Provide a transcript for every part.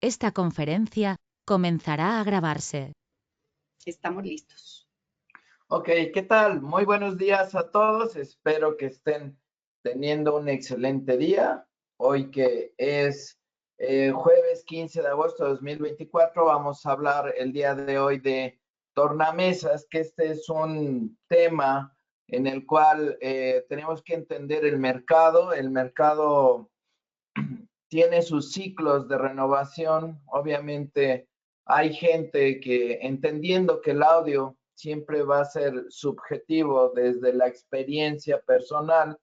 Esta conferencia comenzará a grabarse. Estamos listos. Ok, ¿qué tal? Muy buenos días a todos. Espero que estén teniendo un excelente día. Hoy que es jueves 15 de agosto de 2024, vamos a hablar el día de hoy de tornamesas, que este es un tema en el cual tenemos que entender el mercado. El mercado tiene sus ciclos de renovación. Obviamente hay gente que, entendiendo que el audio siempre va a ser subjetivo desde la experiencia personal,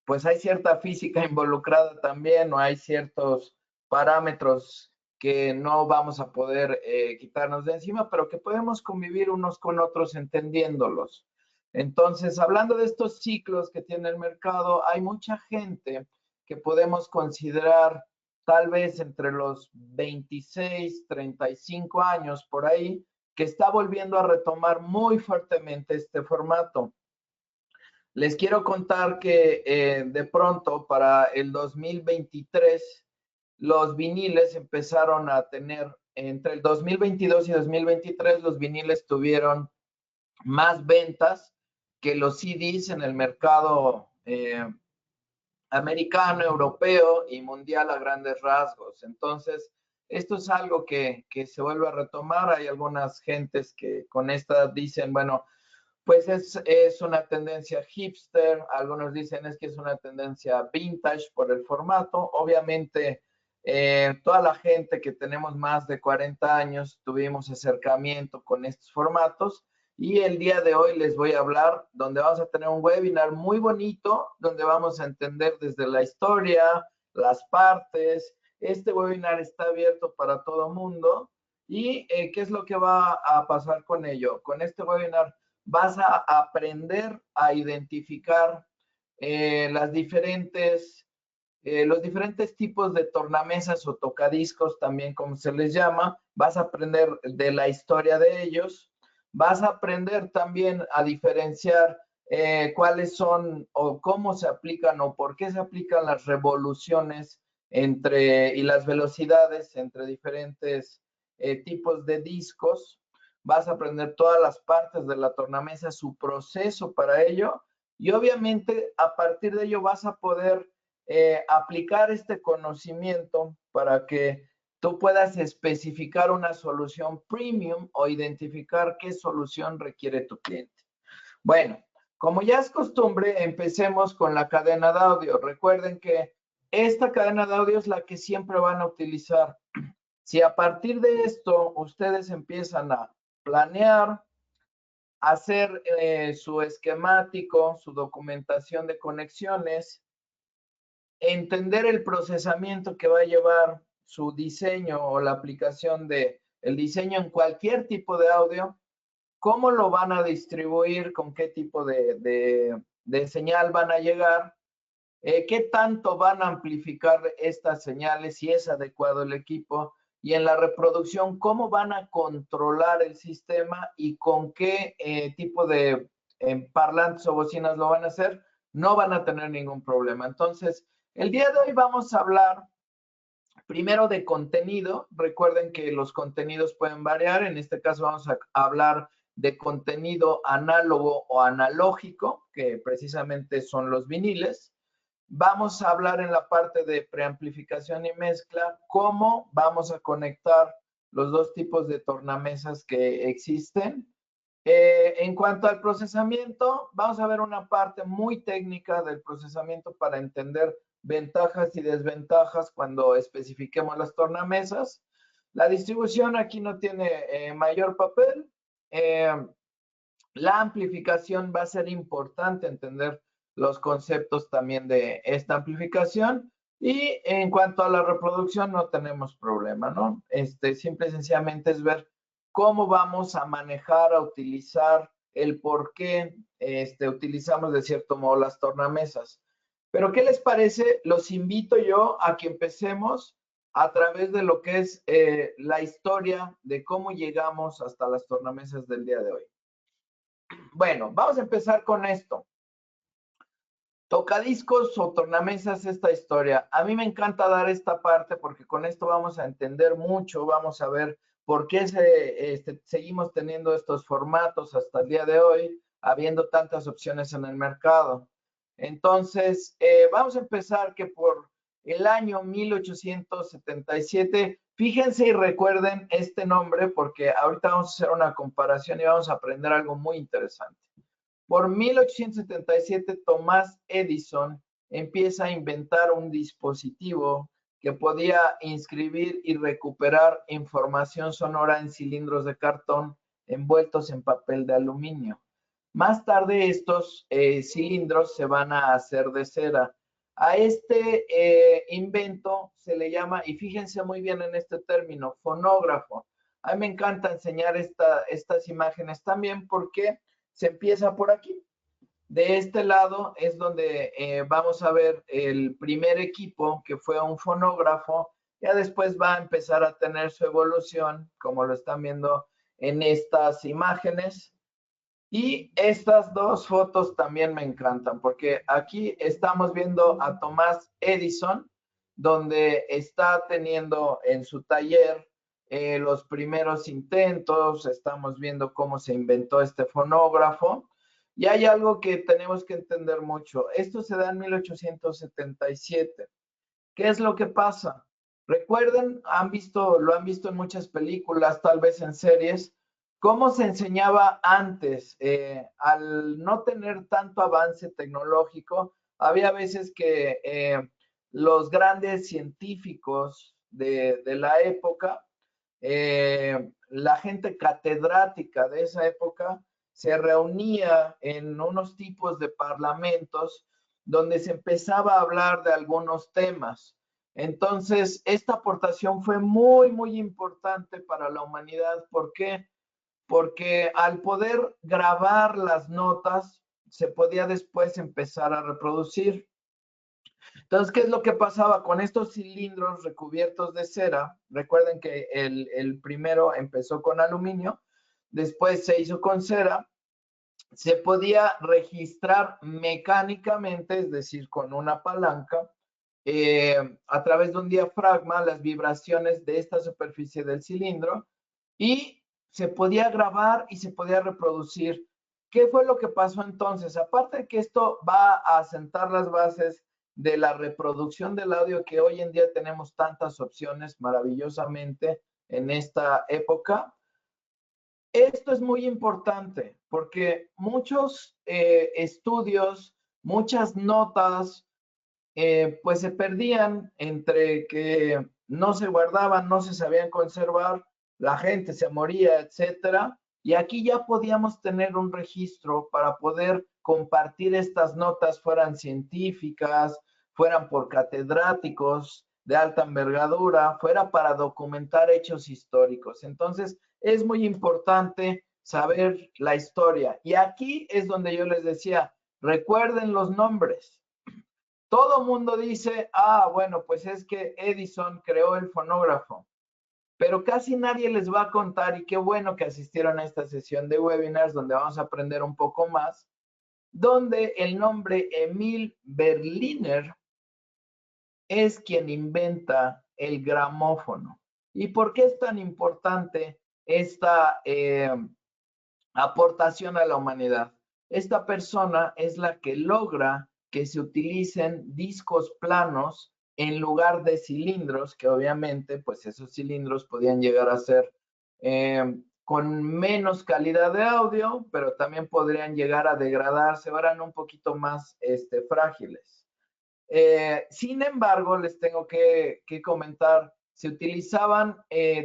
pues hay cierta física involucrada también, o hay ciertos parámetros que no vamos a poder quitarnos de encima, pero que podemos convivir unos con otros entendiéndolos. Entonces, hablando de estos ciclos que tiene el mercado, hay mucha gente que podemos considerar tal vez entre los 26, 35 años por ahí, que está volviendo a retomar muy fuertemente este formato. Les quiero contar que de pronto para el 2023 los viniles empezaron a tener, entre el 2022 y 2023 los viniles tuvieron más ventas que los CDs en el mercado americano, europeo y mundial a grandes rasgos. Entonces, esto es algo que se vuelve a retomar. Hay algunas gentes que con esta dicen, bueno, pues es una tendencia hipster, algunos dicen es que es una tendencia vintage por el formato. Obviamente, toda la gente que tenemos más de 40 años tuvimos acercamiento con estos formatos, y el día de hoy les voy a hablar, donde vamos a tener un webinar muy bonito, donde vamos a entender desde la historia, las partes. Este webinar está abierto para todo mundo. ¿Y qué es lo que va a pasar con ello? Con este webinar vas a aprender a identificar los diferentes tipos de tornamesas o tocadiscos, también como se les llama. Vas a aprender de la historia de ellos. Vas a aprender también a diferenciar cuáles son o cómo se aplican o por qué se aplican las revoluciones y las velocidades entre diferentes tipos de discos. Vas a aprender todas las partes de la tornamesa, su proceso para ello, y obviamente a partir de ello vas a poder aplicar este conocimiento para que tú puedas especificar una solución premium o identificar qué solución requiere tu cliente. Bueno, como ya es costumbre, empecemos con la cadena de audio. Recuerden que esta cadena de audio es la que siempre van a utilizar. Si a partir de esto ustedes empiezan a planear, hacer su esquemático, su documentación de conexiones, entender el procesamiento que va a llevar su diseño o la aplicación de el diseño en cualquier tipo de audio, cómo lo van a distribuir, con qué tipo de señal van a llegar, qué tanto van a amplificar estas señales, si es adecuado el equipo, y en la reproducción, cómo van a controlar el sistema y con qué tipo de parlantes o bocinas lo van a hacer, no van a tener ningún problema. Entonces, el día de hoy vamos a hablar primero de contenido. Recuerden que los contenidos pueden variar. En este caso vamos a hablar de contenido análogo o analógico, que precisamente son los viniles. Vamos a hablar en la parte de preamplificación y mezcla, cómo vamos a conectar los dos tipos de tornamesas que existen. En cuanto al procesamiento, vamos a ver una parte muy técnica del procesamiento para entender ventajas y desventajas cuando especifiquemos las tornamesas. La distribución aquí no tiene mayor papel. La amplificación va a ser importante entender los conceptos también de esta amplificación. Y en cuanto a la reproducción, no tenemos problema, ¿no? Simple y sencillamente es ver cómo vamos a manejar, a utilizar, el por qué utilizamos de cierto modo las tornamesas. Pero, ¿qué les parece? Los invito yo a que empecemos a través de lo que es la historia de cómo llegamos hasta las tornamesas del día de hoy. Bueno, vamos a empezar con esto. Tocadiscos o tornamesas, esta historia. A mí me encanta dar esta parte porque con esto vamos a entender mucho, vamos a ver por qué seguimos teniendo estos formatos hasta el día de hoy, habiendo tantas opciones en el mercado. Entonces, vamos a empezar que por el año 1877, fíjense y recuerden este nombre porque ahorita vamos a hacer una comparación y vamos a aprender algo muy interesante. Por 1877, Thomas Edison empieza a inventar un dispositivo que podía inscribir y recuperar información sonora en cilindros de cartón envueltos en papel de aluminio. Más tarde estos cilindros se van a hacer de cera. A este invento se le llama, y fíjense muy bien en este término, fonógrafo. A mí me encanta enseñar estas imágenes también porque se empieza por aquí. De este lado es donde vamos a ver el primer equipo, que fue un fonógrafo. Ya después va a empezar a tener su evolución, como lo están viendo en estas imágenes. Y estas dos fotos también me encantan, porque aquí estamos viendo a Thomas Edison, donde está teniendo en su taller los primeros intentos. Estamos viendo cómo se inventó este fonógrafo. Y hay algo que tenemos que entender mucho. Esto se da en 1877. ¿Qué es lo que pasa? Recuerden, lo han visto en muchas películas, tal vez en series, cómo se enseñaba antes. Al no tener tanto avance tecnológico, había veces que los grandes científicos de la época, la gente catedrática de esa época, se reunía en unos tipos de parlamentos donde se empezaba a hablar de algunos temas. Entonces, esta aportación fue muy, muy importante para la humanidad. ¿Por qué? Porque al poder grabar las notas, se podía después empezar a reproducir. Entonces, ¿qué es lo que pasaba con estos cilindros recubiertos de cera? Recuerden que el primero empezó con aluminio, después se hizo con cera. Se podía registrar mecánicamente, es decir, con una palanca, a través de un diafragma, las vibraciones de esta superficie del cilindro, y se podía grabar y se podía reproducir. ¿Qué fue lo que pasó entonces? Aparte de que esto va a sentar las bases de la reproducción del audio, que hoy en día tenemos tantas opciones maravillosamente en esta época. Esto es muy importante porque muchos estudios, muchas notas, pues se perdían entre que no se guardaban, no se sabían conservar, la gente se moría, etcétera. Y aquí ya podíamos tener un registro para poder compartir estas notas, fueran científicas, fueran por catedráticos de alta envergadura, fuera para documentar hechos históricos. Entonces, es muy importante saber la historia. Y aquí es donde yo les decía, recuerden los nombres. Todo mundo dice, bueno, pues es que Edison creó el fonógrafo, pero casi nadie les va a contar, y qué bueno que asistieron a esta sesión de webinars donde vamos a aprender un poco más, donde el nombre Emil Berliner es quien inventa el gramófono. ¿Y por qué es tan importante esta aportación a la humanidad? Esta persona es la que logra que se utilicen discos planos en lugar de cilindros, que obviamente pues esos cilindros podían llegar a ser con menos calidad de audio, pero también podrían llegar a degradarse, eran un poquito más frágiles. Sin embargo, les tengo que comentar, se utilizaban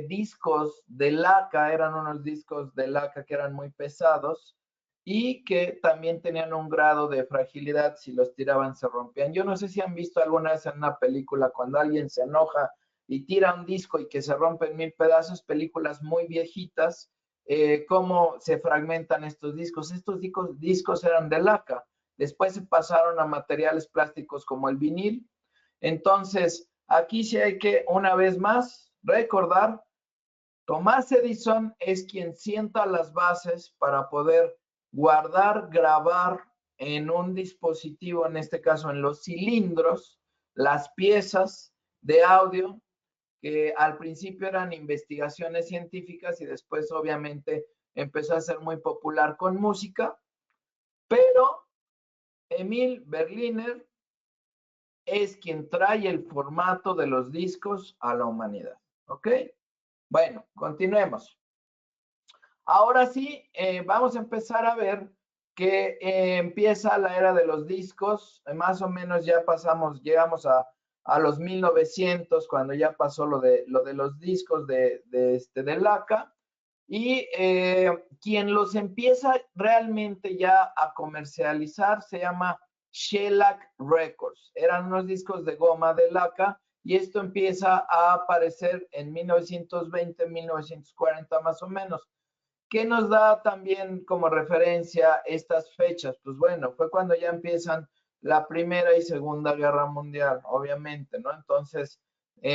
discos de laca, eran unos discos de laca que eran muy pesados y que también tenían un grado de fragilidad. Si los tiraban se rompían. Yo no sé si han visto alguna vez en una película cuando alguien se enoja y tira un disco y que se rompe en 1000 pedazos, películas muy viejitas, cómo se fragmentan estos discos. Estos discos eran de laca. Después se pasaron a materiales plásticos como el vinil. Entonces, aquí sí hay que, una vez más, recordar, Thomas Edison es quien sienta las bases para poder guardar, grabar en un dispositivo, en este caso en los cilindros, las piezas de audio que al principio eran investigaciones científicas y después obviamente empezó a ser muy popular con música, pero Emil Berliner es quien trae el formato de los discos a la humanidad, ¿ok? Bueno, continuemos. Ahora sí, vamos a empezar a ver que empieza la era de los discos, más o menos ya pasamos, llegamos a los 1900, cuando ya pasó lo de los discos de Laka, y quien los empieza realmente ya a comercializar se llama Shellac Records. Eran unos discos de goma de Laka, y esto empieza a aparecer en 1920, 1940 más o menos. ¿Qué nos da también como referencia estas fechas? Pues bueno, fue cuando ya empiezan la Primera y Segunda Guerra Mundial, obviamente, ¿no? Entonces,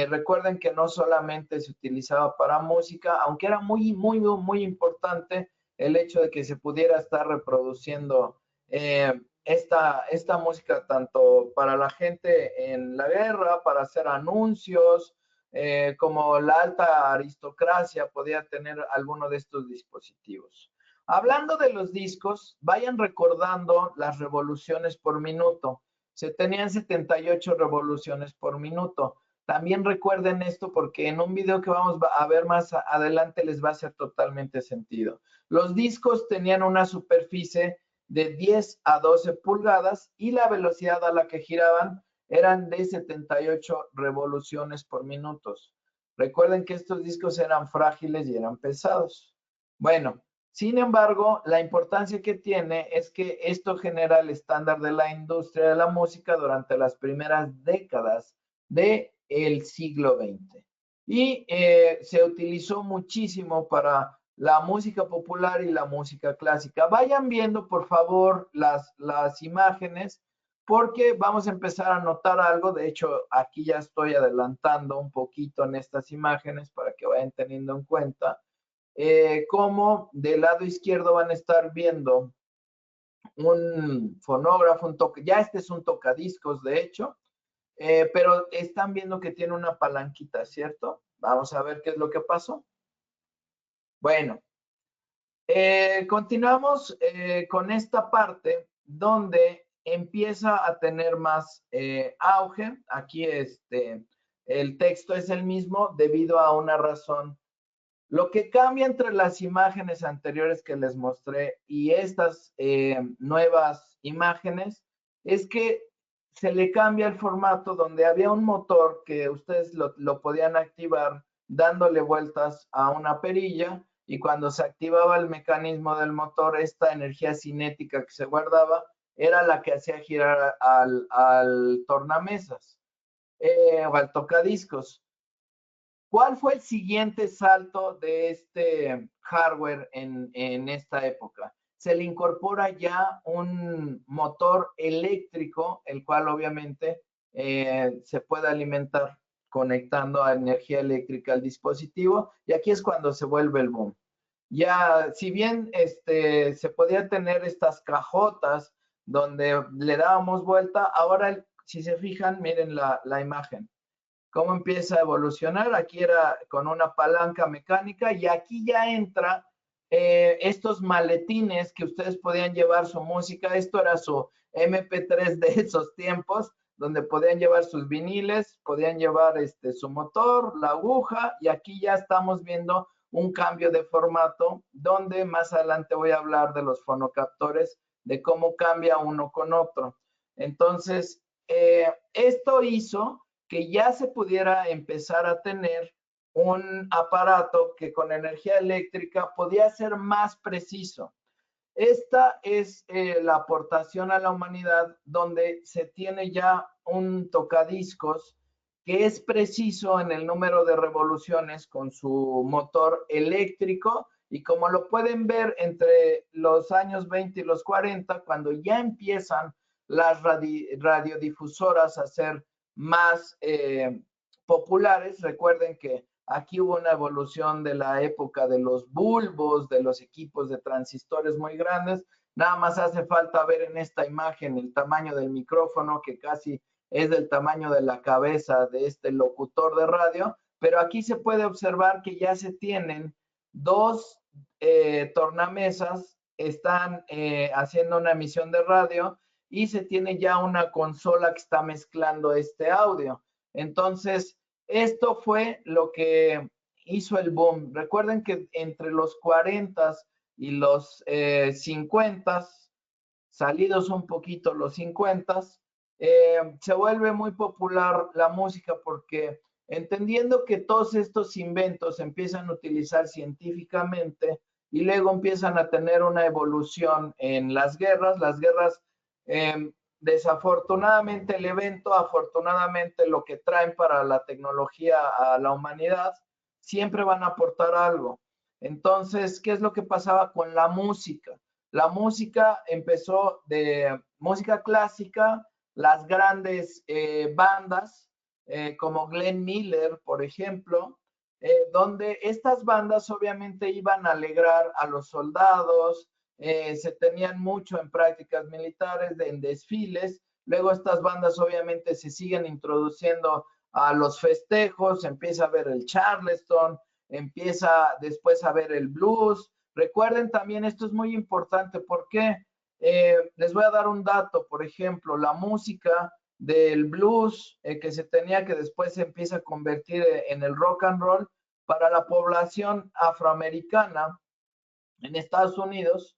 recuerden que no solamente se utilizaba para música, aunque era muy, muy, muy importante el hecho de que se pudiera estar reproduciendo esta música tanto para la gente en la guerra, para hacer anuncios, como la alta aristocracia podía tener alguno de estos dispositivos. Hablando de los discos, vayan recordando las revoluciones por minuto. Se tenían 78 revoluciones por minuto. También recuerden esto porque en un video que vamos a ver más adelante les va a hacer totalmente sentido. Los discos tenían una superficie de 10 a 12 pulgadas y la velocidad a la que giraban eran de 78 revoluciones por minuto. Recuerden que estos discos eran frágiles y eran pesados. Bueno, sin embargo, la importancia que tiene es que esto genera el estándar de la industria de la música durante las primeras décadas del siglo XX. Y se utilizó muchísimo para la música popular y la música clásica. Vayan viendo, por favor, las imágenes, porque vamos a empezar a notar algo. De hecho, aquí ya estoy adelantando un poquito en estas imágenes para que vayan teniendo en cuenta cómo del lado izquierdo van a estar viendo un fonógrafo, ya este es un tocadiscos, de hecho, pero están viendo que tiene una palanquita, ¿cierto? Vamos a ver qué es lo que pasó. Bueno, continuamos con esta parte donde empieza a tener más auge. Aquí el texto es el mismo debido a una razón. Lo que cambia entre las imágenes anteriores que les mostré y estas nuevas imágenes es que se le cambia el formato, donde había un motor que ustedes lo podían activar dándole vueltas a una perilla, y cuando se activaba el mecanismo del motor, esta energía cinética que se guardaba era la que hacía girar al tornamesas o al tocadiscos. ¿Cuál fue el siguiente salto de este hardware en esta época? Se le incorpora ya un motor eléctrico, el cual obviamente se puede alimentar conectando a energía eléctrica al dispositivo, y aquí es cuando se vuelve el boom. Ya, si bien se podía tener estas cajotas donde le dábamos vuelta, ahora si se fijan, miren la imagen. Cómo empieza a evolucionar. Aquí era con una palanca mecánica, y aquí ya entra estos maletines que ustedes podían llevar su música. Esto era su MP3 de esos tiempos, donde podían llevar sus viniles, podían llevar su motor, la aguja, y aquí ya estamos viendo un cambio de formato, donde más adelante voy a hablar de los fonocaptores, de cómo cambia uno con otro. Entonces, esto hizo que ya se pudiera empezar a tener un aparato que con energía eléctrica podía ser más preciso. Esta es la aportación a la humanidad, donde se tiene ya un tocadiscos que es preciso en el número de revoluciones con su motor eléctrico, y como lo pueden ver entre los años 20 y los 40, cuando ya empiezan las radiodifusoras a ser más populares. Recuerden que aquí hubo una evolución de la época de los bulbos, de los equipos de transistores muy grandes, Nada más hace falta ver en esta imagen el tamaño del micrófono, que casi es del tamaño de la cabeza de este locutor de radio, pero aquí se puede observar que ya se tienen dos tornamesas, están haciendo una emisión de radio y se tiene ya una consola que está mezclando este audio. Entonces, esto fue lo que hizo el boom. Recuerden que entre los 40 y los 50, salidos un poquito los 50, se vuelve muy popular la música porque entendiendo que todos estos inventos empiezan a utilizar científicamente y luego empiezan a tener una evolución en las guerras desafortunadamente el evento, afortunadamente lo que traen para la tecnología a la humanidad, siempre van a aportar algo. Entonces, ¿qué es lo que pasaba con la música? La música empezó de música clásica, las grandes bandas, como Glenn Miller, por ejemplo, donde estas bandas obviamente iban a alegrar a los soldados, se tenían mucho en prácticas militares, en desfiles. Luego estas bandas obviamente se siguen introduciendo a los festejos, empieza a ver el Charleston, empieza después a ver el blues. Recuerden también, esto es muy importante, porque les voy a dar un dato, por ejemplo, la música del blues que se tenía, que después se empieza a convertir en el rock and roll, para la población afroamericana en Estados Unidos,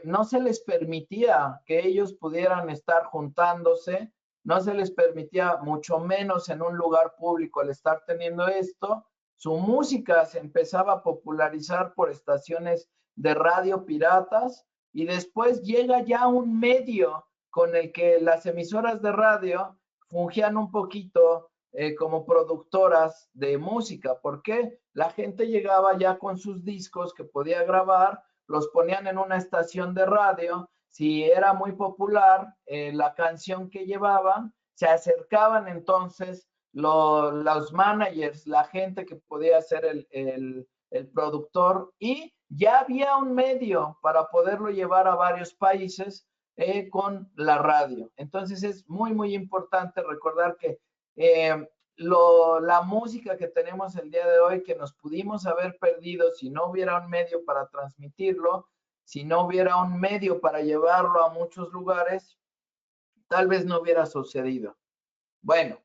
no se les permitía que ellos pudieran estar juntándose, no se les permitía, mucho menos en un lugar público, al estar teniendo esto. Su música se empezaba a popularizar por estaciones de radio piratas y después llega ya un medio con el que las emisoras de radio fungían un poquito como productoras de música. ¿Por qué? La gente llegaba ya con sus discos que podía grabar, los ponían en una estación de radio, si era muy popular la canción que llevaban, se acercaban entonces los managers, la gente que podía ser el productor, y ya había un medio para poderlo llevar a varios países con la radio. Entonces es muy, muy importante recordar que la música que tenemos el día de hoy, que nos pudimos haber perdido si no hubiera un medio para transmitirlo, si no hubiera un medio para llevarlo a muchos lugares, tal vez no hubiera sucedido. Bueno,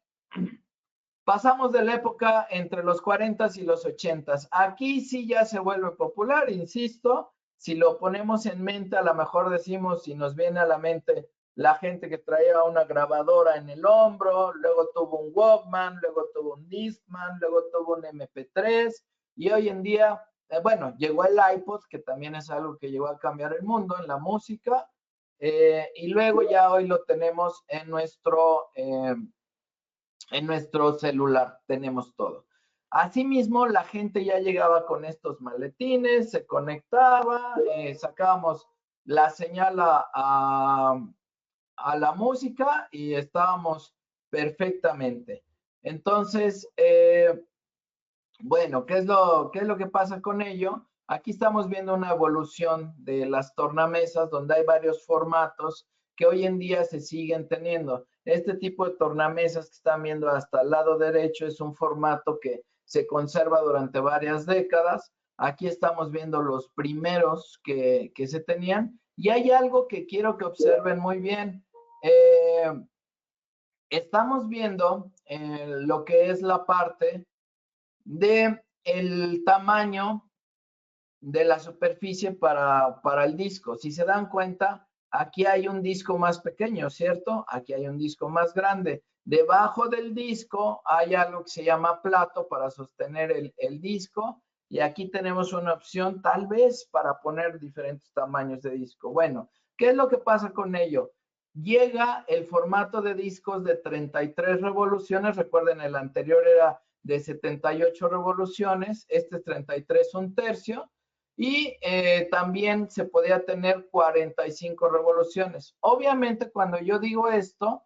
pasamos de la época entre los 40 y los 80. Aquí sí ya se vuelve popular, insisto. Si lo ponemos en mente, a lo mejor decimos, si nos viene a la mente la gente que traía una grabadora en el hombro, luego tuvo un Walkman, luego tuvo un Discman, luego tuvo un MP3, y hoy en día, bueno, llegó el iPod, que también es algo que llegó a cambiar el mundo en la música, y luego ya hoy lo tenemos en nuestro celular, tenemos todo. Asimismo, la gente ya llegaba con estos maletines, se conectaba, sacábamos la señal a la música y estábamos perfectamente. Entonces, bueno, ¿qué es lo que pasa con ello? Aquí estamos viendo una evolución de las tornamesas, donde hay varios formatos que hoy en día se siguen teniendo. Este tipo de tornamesas que están viendo hasta el lado derecho es un formato que se conserva durante varias décadas. Aquí estamos viendo los primeros que se tenían, y hay algo que quiero que observen muy bien. Estamos viendo lo que es la parte de el tamaño de la superficie para el disco. Si se dan cuenta, aquí hay un disco más pequeño, ¿cierto? Aquí hay un disco más grande. Debajo del disco hay algo que se llama plato para sostener el disco, y aquí tenemos una opción tal vez para poner diferentes tamaños de disco. Bueno, ¿qué es lo que pasa con ello? Llega el formato de discos de 33 revoluciones. Recuerden, el anterior era de 78 revoluciones, este es 33 un tercio, y también se podía tener 45 revoluciones. Obviamente, cuando yo digo esto,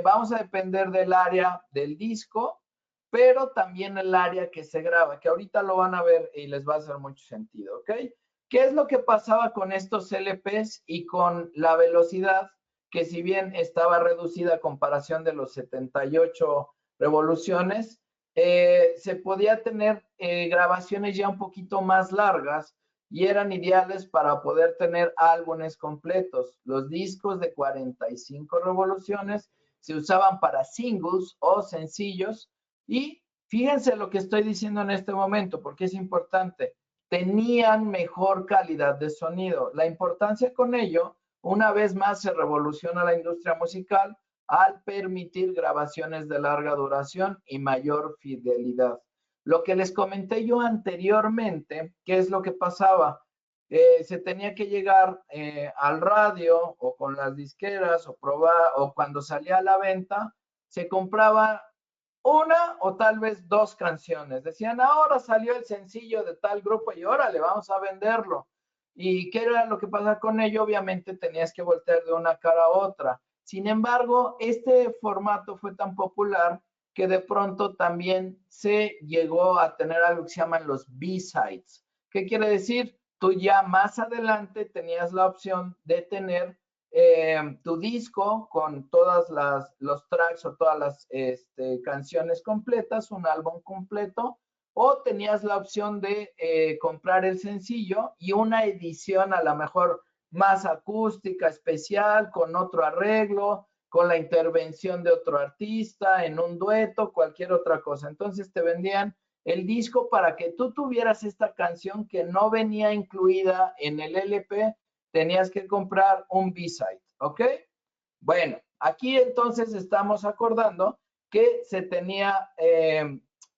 vamos a depender del área del disco, pero también el área que se graba, que ahorita lo van a ver y les va a hacer mucho sentido, ¿ok? ¿Qué es lo que pasaba con estos LPs y con la velocidad? Que si bien estaba reducida a comparación de los 78 revoluciones, se podía tener grabaciones ya un poquito más largas y eran ideales para poder tener álbumes completos. Los discos de 45 revoluciones se usaban para singles o sencillos y fíjense lo que estoy diciendo en este momento porque es importante. Tenían mejor calidad de sonido. La importancia con ello, una vez más, se revoluciona la industria musical al permitir grabaciones de larga duración y mayor fidelidad. Lo que les comenté yo anteriormente, ¿qué es lo que pasaba? Se tenía que llegar al radio o con las disqueras o probar, o cuando salía a la venta, se compraba una o tal vez dos canciones. Decían, ahora salió el sencillo de tal grupo y órale, vamos a venderlo. ¿Y qué era lo que pasa con ello? Obviamente tenías que voltear de una cara a otra. Sin embargo, este formato fue tan popular que de pronto también se llegó a tener algo que se llaman los B-sides. ¿Qué quiere decir? Tú ya más adelante tenías la opción de tener tu disco con todas los tracks o todas las canciones completas, un álbum completo, o tenías la opción de comprar el sencillo y una edición a lo mejor más acústica, especial, con otro arreglo, con la intervención de otro artista, en un dueto, cualquier otra cosa. Entonces te vendían el disco para que tú tuvieras esta canción que no venía incluida en el LP, tenías que comprar un B-side, ¿ok? Bueno, aquí entonces estamos acordando que se tenía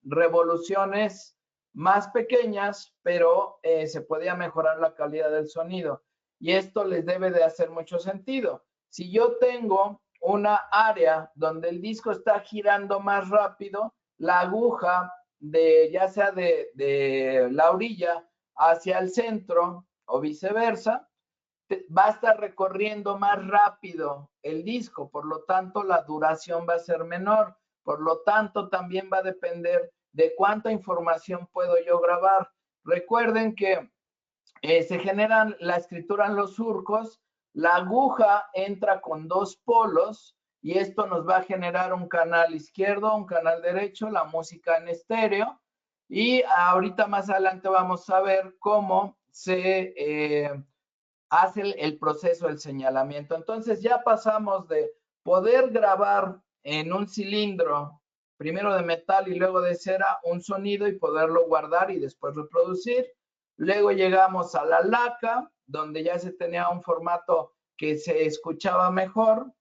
revoluciones más pequeñas, pero se podía mejorar la calidad del sonido. Y esto les debe de hacer mucho sentido. Si yo tengo una área donde el disco está girando más rápido, la aguja de ya sea de la orilla hacia el centro o viceversa, va a estar recorriendo más rápido el disco, por lo tanto la duración va a ser menor, por lo tanto también va a depender de cuánta información puedo yo grabar. Recuerden que se generan la escritura en los surcos, la aguja entra con dos polos y esto nos va a generar un canal izquierdo, un canal derecho, la música en estéreo y ahorita más adelante vamos a ver cómo se hace el proceso del señalamiento. Entonces ya pasamos de poder grabar en un cilindro, primero de metal y luego de cera, un sonido y poderlo guardar y después reproducir. Luego llegamos a la laca, donde ya se tenía un formato que se escuchaba mejor,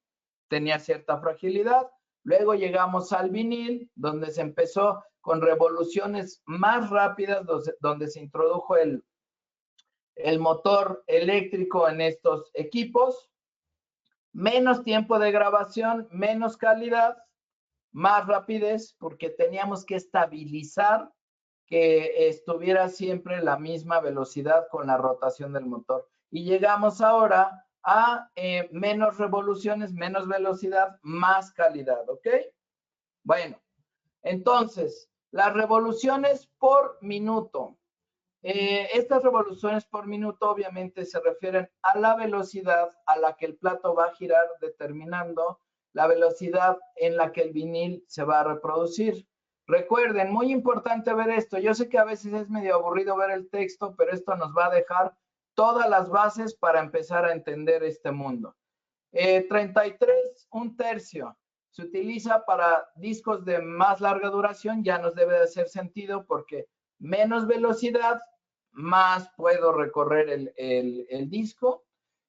tenía cierta fragilidad. Luego llegamos al vinil, donde se empezó con revoluciones más rápidas, donde se introdujo el motor eléctrico en estos equipos, menos tiempo de grabación, menos calidad, más rapidez, porque teníamos que estabilizar que estuviera siempre la misma velocidad con la rotación del motor. Y llegamos ahora a menos revoluciones, menos velocidad, más calidad, ¿ok? Bueno, entonces, las revoluciones por minuto. Estas revoluciones por minuto obviamente se refieren a la velocidad a la que el plato va a girar, determinando la velocidad en la que el vinil se va a reproducir. Recuerden, muy importante ver esto. Yo sé que a veces es medio aburrido ver el texto, pero esto nos va a dejar todas las bases para empezar a entender este mundo. 33, un tercio. Se utiliza para discos de más larga duración, ya nos debe de hacer sentido porque menos velocidad, más puedo recorrer el disco.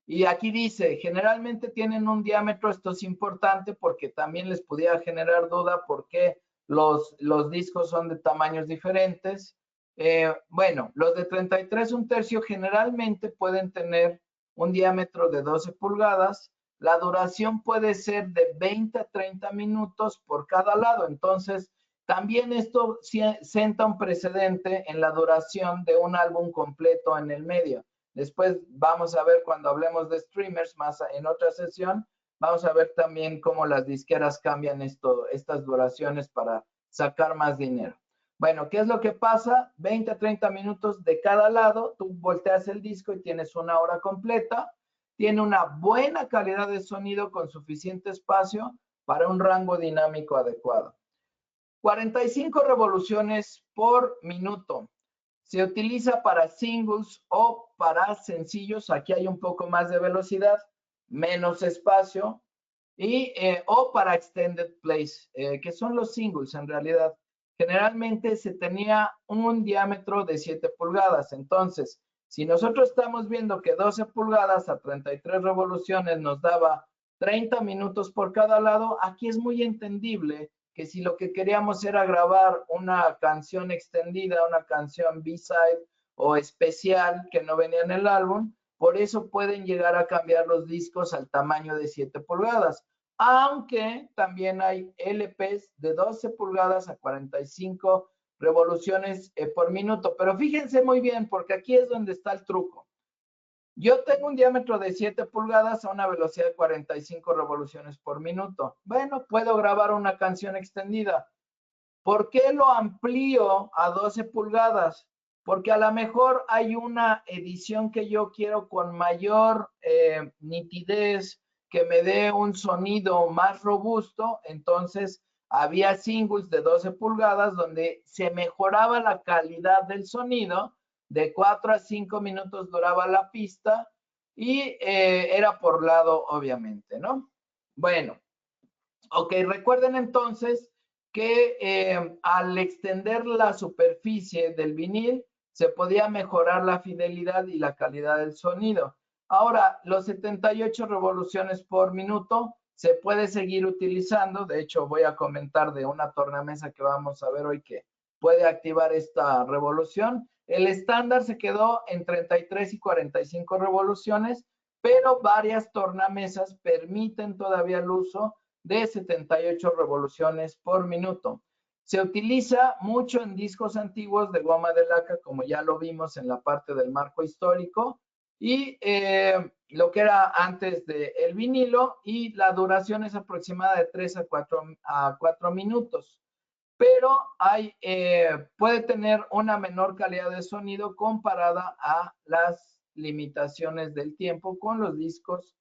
Y aquí dice, generalmente tienen un diámetro, esto es importante porque también les pudiera generar duda por qué los discos son de tamaños diferentes. Bueno, los de 33 un tercio generalmente pueden tener un diámetro de 12 pulgadas. La duración puede ser de 20 a 30 minutos por cada lado. Entonces, también esto sienta un precedente en la duración de un álbum completo en el medio. Después vamos a ver cuando hablemos de streamers, más en otra sesión, vamos a ver también cómo las disqueras cambian estas duraciones para sacar más dinero. Bueno, ¿qué es lo que pasa? 20 a 30 minutos de cada lado, tú volteas el disco y tienes una hora completa. Tiene una buena calidad de sonido con suficiente espacio para un rango dinámico adecuado. 45 revoluciones por minuto. Se utiliza para singles o para sencillos. Aquí hay un poco más de velocidad, menos espacio. O para extended plays, que son los singles en realidad. Generalmente se tenía un diámetro de 7 pulgadas. Entonces, si nosotros estamos viendo que 12 pulgadas a 33 revoluciones nos daba 30 minutos por cada lado, aquí es muy entendible que si lo que queríamos era grabar una canción extendida, una canción B-side o especial que no venía en el álbum, por eso pueden llegar a cambiar los discos al tamaño de 7 pulgadas. Aunque también hay LPs de 12 pulgadas a 45 revoluciones por minuto. Pero fíjense muy bien, porque aquí es donde está el truco. Yo tengo un diámetro de 7 pulgadas a una velocidad de 45 revoluciones por minuto. Bueno, puedo grabar una canción extendida. ¿Por qué lo amplío a 12 pulgadas? Porque a lo mejor hay una edición que yo quiero con mayor nitidez, que me dé un sonido más robusto. Entonces, había singles de 12 pulgadas donde se mejoraba la calidad del sonido. De 4 a 5 minutos duraba la pista y era por lado, obviamente, ¿no? Bueno, ok, recuerden entonces que al extender la superficie del vinil se podía mejorar la fidelidad y la calidad del sonido. Ahora, los 78 revoluciones por minuto se puede seguir utilizando. De hecho, voy a comentar de una tornamesa que vamos a ver hoy que puede activar esta revolución. El estándar se quedó en 33 y 45 revoluciones, pero varias tornamesas permiten todavía el uso de 78 revoluciones por minuto. Se utiliza mucho en discos antiguos de goma de laca, como ya lo vimos en la parte del marco histórico, y lo que era antes del vinilo, y la duración es aproximada de 3 a 4 minutos. Pero puede tener una menor calidad de sonido comparada a las limitaciones del tiempo con los discos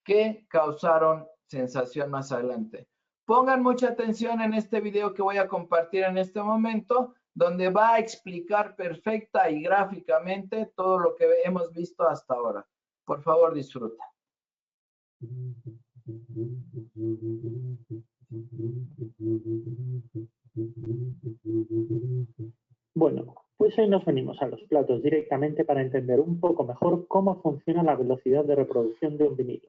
que causaron sensación más adelante. Pongan mucha atención en este video que voy a compartir en este momento, donde va a explicar perfecta y gráficamente todo lo que hemos visto hasta ahora. Por favor, disfruta. Bueno, pues hoy nos venimos a los platos directamente para entender un poco mejor cómo funciona la velocidad de reproducción de un vinilo.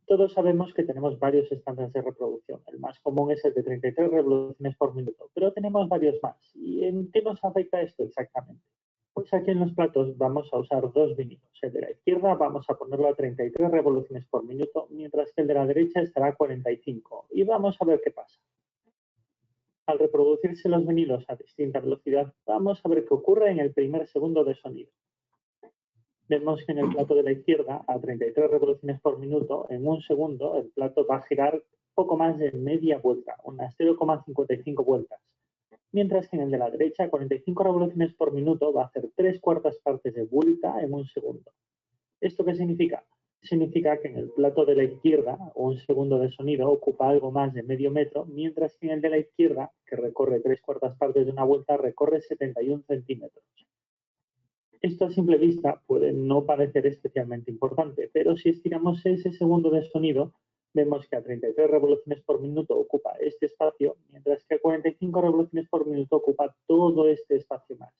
Todos sabemos que tenemos varios estándares de reproducción. El más común es el de 33 revoluciones por minuto, pero tenemos varios más. ¿Y en qué nos afecta esto exactamente? Pues aquí en los platos vamos a usar dos vinilos. El de la izquierda vamos a ponerlo a 33 revoluciones por minuto, mientras que el de la derecha estará a 45. Y vamos a ver qué pasa. Al reproducirse los vinilos a distinta velocidad, vamos a ver qué ocurre en el primer segundo de sonido. Vemos que en el plato de la izquierda, a 33 revoluciones por minuto, en un segundo el plato va a girar poco más de media vuelta, unas 0,55 vueltas. Mientras que en el de la derecha, a 45 revoluciones por minuto, va a hacer 3/4 partes de vuelta en un segundo. ¿Esto qué significa? Significa que en el plato de la izquierda, un segundo de sonido ocupa algo más de medio metro, mientras que en el de la izquierda, que recorre 3/4 partes de una vuelta, recorre 71 centímetros. Esto a simple vista puede no parecer especialmente importante, pero si estiramos ese segundo de sonido, vemos que a 33 revoluciones por minuto ocupa este espacio, mientras que a 45 revoluciones por minuto ocupa todo este espacio más.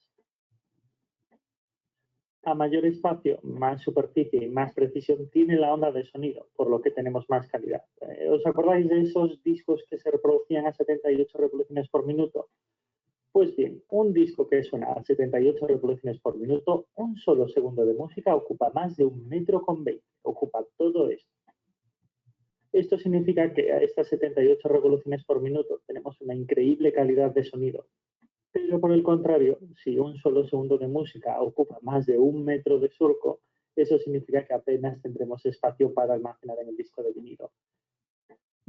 A mayor espacio, más superficie y más precisión tiene la onda de sonido, por lo que tenemos más calidad. ¿Os acordáis de esos discos que se reproducían a 78 revoluciones por minuto? Pues bien, un disco que suena a 78 revoluciones por minuto, un solo segundo de música ocupa más de 1,20 metros, ocupa todo esto. Esto significa que a estas 78 revoluciones por minuto tenemos una increíble calidad de sonido. Pero por el contrario, si un solo segundo de música ocupa más de 1 metro de surco, eso significa que apenas tendremos espacio para almacenar en el disco de vinilo.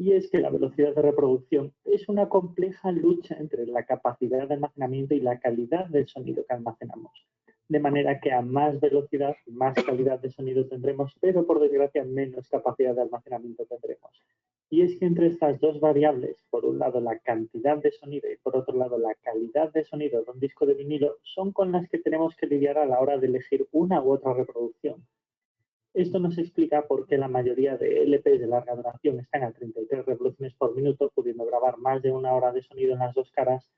y es que la velocidad de reproducción es una compleja lucha entre la capacidad de almacenamiento y la calidad del sonido que almacenamos. De manera que a más velocidad, más calidad de sonido tendremos, pero por desgracia menos capacidad de almacenamiento tendremos. Y es que entre estas dos variables, por un lado la cantidad de sonido y por otro lado la calidad de sonido de un disco de vinilo, son con las que tenemos que lidiar a la hora de elegir una u otra reproducción. Esto nos explica por qué la mayoría de LPs de larga duración están a 33 revoluciones por minuto, pudiendo grabar más de 1 hora de sonido en las dos caras.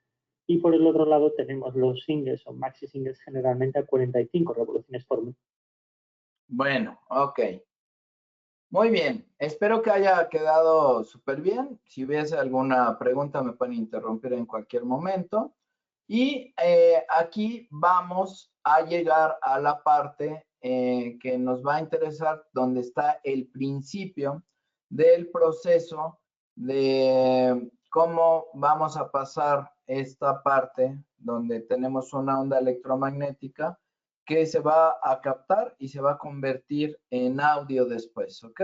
Y por el otro lado tenemos los singles o maxi singles generalmente a 45 revoluciones por minuto. Bueno, ok. Muy bien. Espero que haya quedado súper bien. Si hubiese alguna pregunta me pueden interrumpir en cualquier momento. Y aquí vamos a llegar a la parte que nos va a interesar, donde está el principio del proceso de cómo vamos a pasar esta parte donde tenemos una onda electromagnética que se va a captar y se va a convertir en audio después, ¿ok?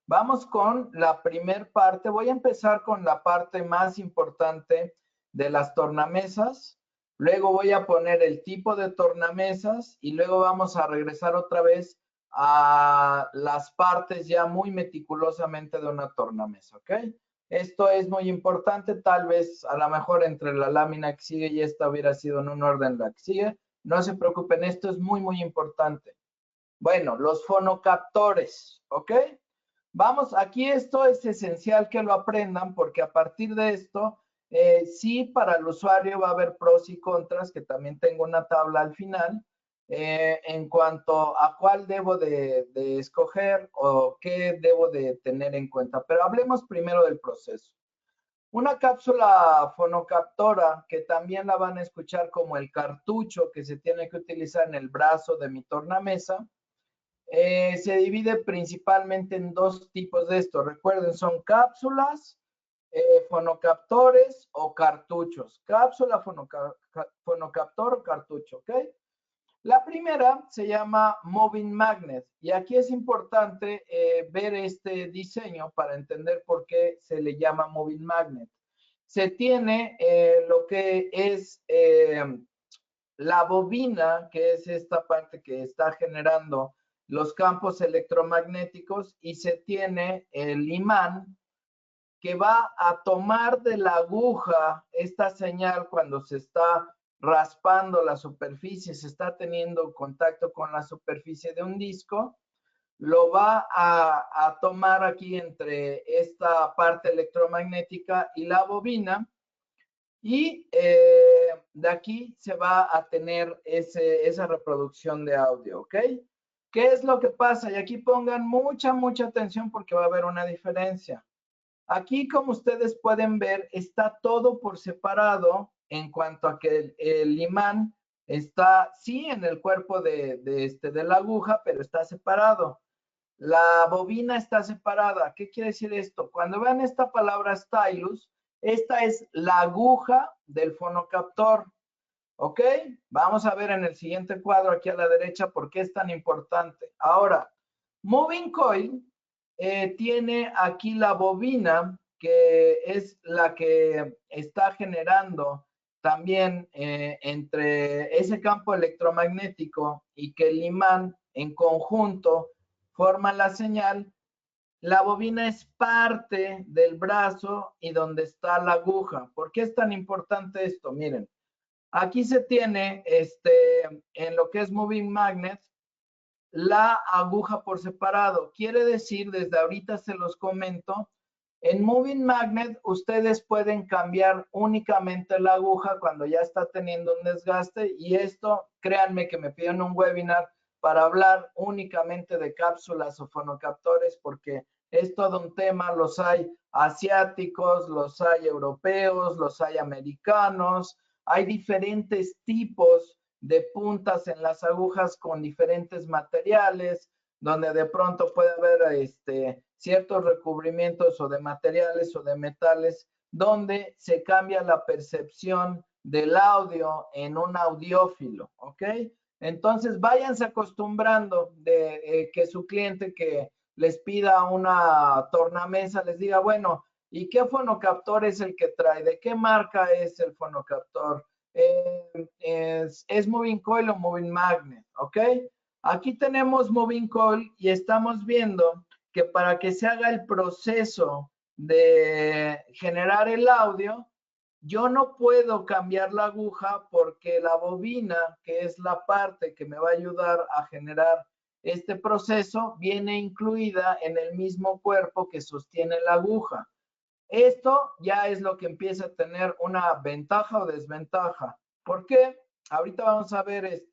Vamos con la primer parte. Voy a empezar con la parte más importante de las tornamesas. Luego voy a poner el tipo de tornamesas y luego vamos a regresar otra vez a las partes ya muy meticulosamente de una tornamesa, ¿ok? Esto es muy importante. Tal vez a lo mejor entre la lámina que sigue y esta hubiera sido en un orden la que sigue. No se preocupen, esto es muy, muy importante. Bueno, los fonocaptores, ¿ok? Vamos, aquí esto es esencial que lo aprendan porque a partir de esto, sí, para el usuario va a haber pros y contras, que también tengo una tabla al final, en cuanto a cuál debo de escoger o qué debo de tener en cuenta. Pero hablemos primero del proceso. Una cápsula fonocaptora, que también la van a escuchar como el cartucho que se tiene que utilizar en el brazo de mi tornamesa, se divide principalmente en dos tipos de esto. Recuerden, son cápsulas, fonocaptores o cartuchos. Cápsula, fonocaptor o cartucho, ¿ok? La primera se llama Moving Magnet y aquí es importante ver este diseño para entender por qué se le llama Moving Magnet. Se tiene lo que es la bobina, que es esta parte que está generando los campos electromagnéticos, y se tiene el imán que va a tomar de la aguja esta señal cuando se está raspando la superficie, se está teniendo contacto con la superficie de un disco, lo va a tomar aquí entre esta parte electromagnética y la bobina, y de aquí se va a tener esa reproducción de audio, ¿ok? ¿Qué es lo que pasa? Y aquí pongan mucha, mucha atención porque va a haber una diferencia. Aquí, como ustedes pueden ver, está todo por separado en cuanto a que el imán está, sí, en el cuerpo de la aguja, pero está separado. La bobina está separada. ¿Qué quiere decir esto? Cuando vean esta palabra stylus, esta es la aguja del fonocaptor. ¿Ok? Vamos a ver en el siguiente cuadro aquí a la derecha por qué es tan importante. Ahora, Moving Coil tiene aquí la bobina, que es la que está generando también entre ese campo electromagnético y que el imán en conjunto forma la señal. La bobina es parte del brazo y donde está la aguja. ¿Por qué es tan importante esto? Miren, aquí se tiene en lo que es Moving Magnet la aguja por separado. Quiere decir, desde ahorita se los comento, en Moving Magnet ustedes pueden cambiar únicamente la aguja cuando ya está teniendo un desgaste, y esto, créanme que me piden un webinar para hablar únicamente de cápsulas o fonocaptores, porque es todo un tema. Los hay asiáticos, los hay europeos, los hay americanos, hay diferentes tipos de puntas en las agujas con diferentes materiales, donde de pronto puede haber ciertos recubrimientos o de materiales o de metales, donde se cambia la percepción del audio en un audiófilo, ¿ok? Entonces, váyanse acostumbrando de que su cliente que les pida una tornamesa les diga, bueno, ¿Y qué fonocaptor es el que trae? ¿De qué marca es el fonocaptor? ¿Es moving coil o moving magnet? ¿Ok? Aquí tenemos moving coil y estamos viendo que para que se haga el proceso de generar el audio, yo no puedo cambiar la aguja porque la bobina, que es la parte que me va a ayudar a generar este proceso, viene incluida en el mismo cuerpo que sostiene la aguja. Esto ya es lo que empieza a tener una ventaja o desventaja. ¿Por qué? Ahorita vamos a ver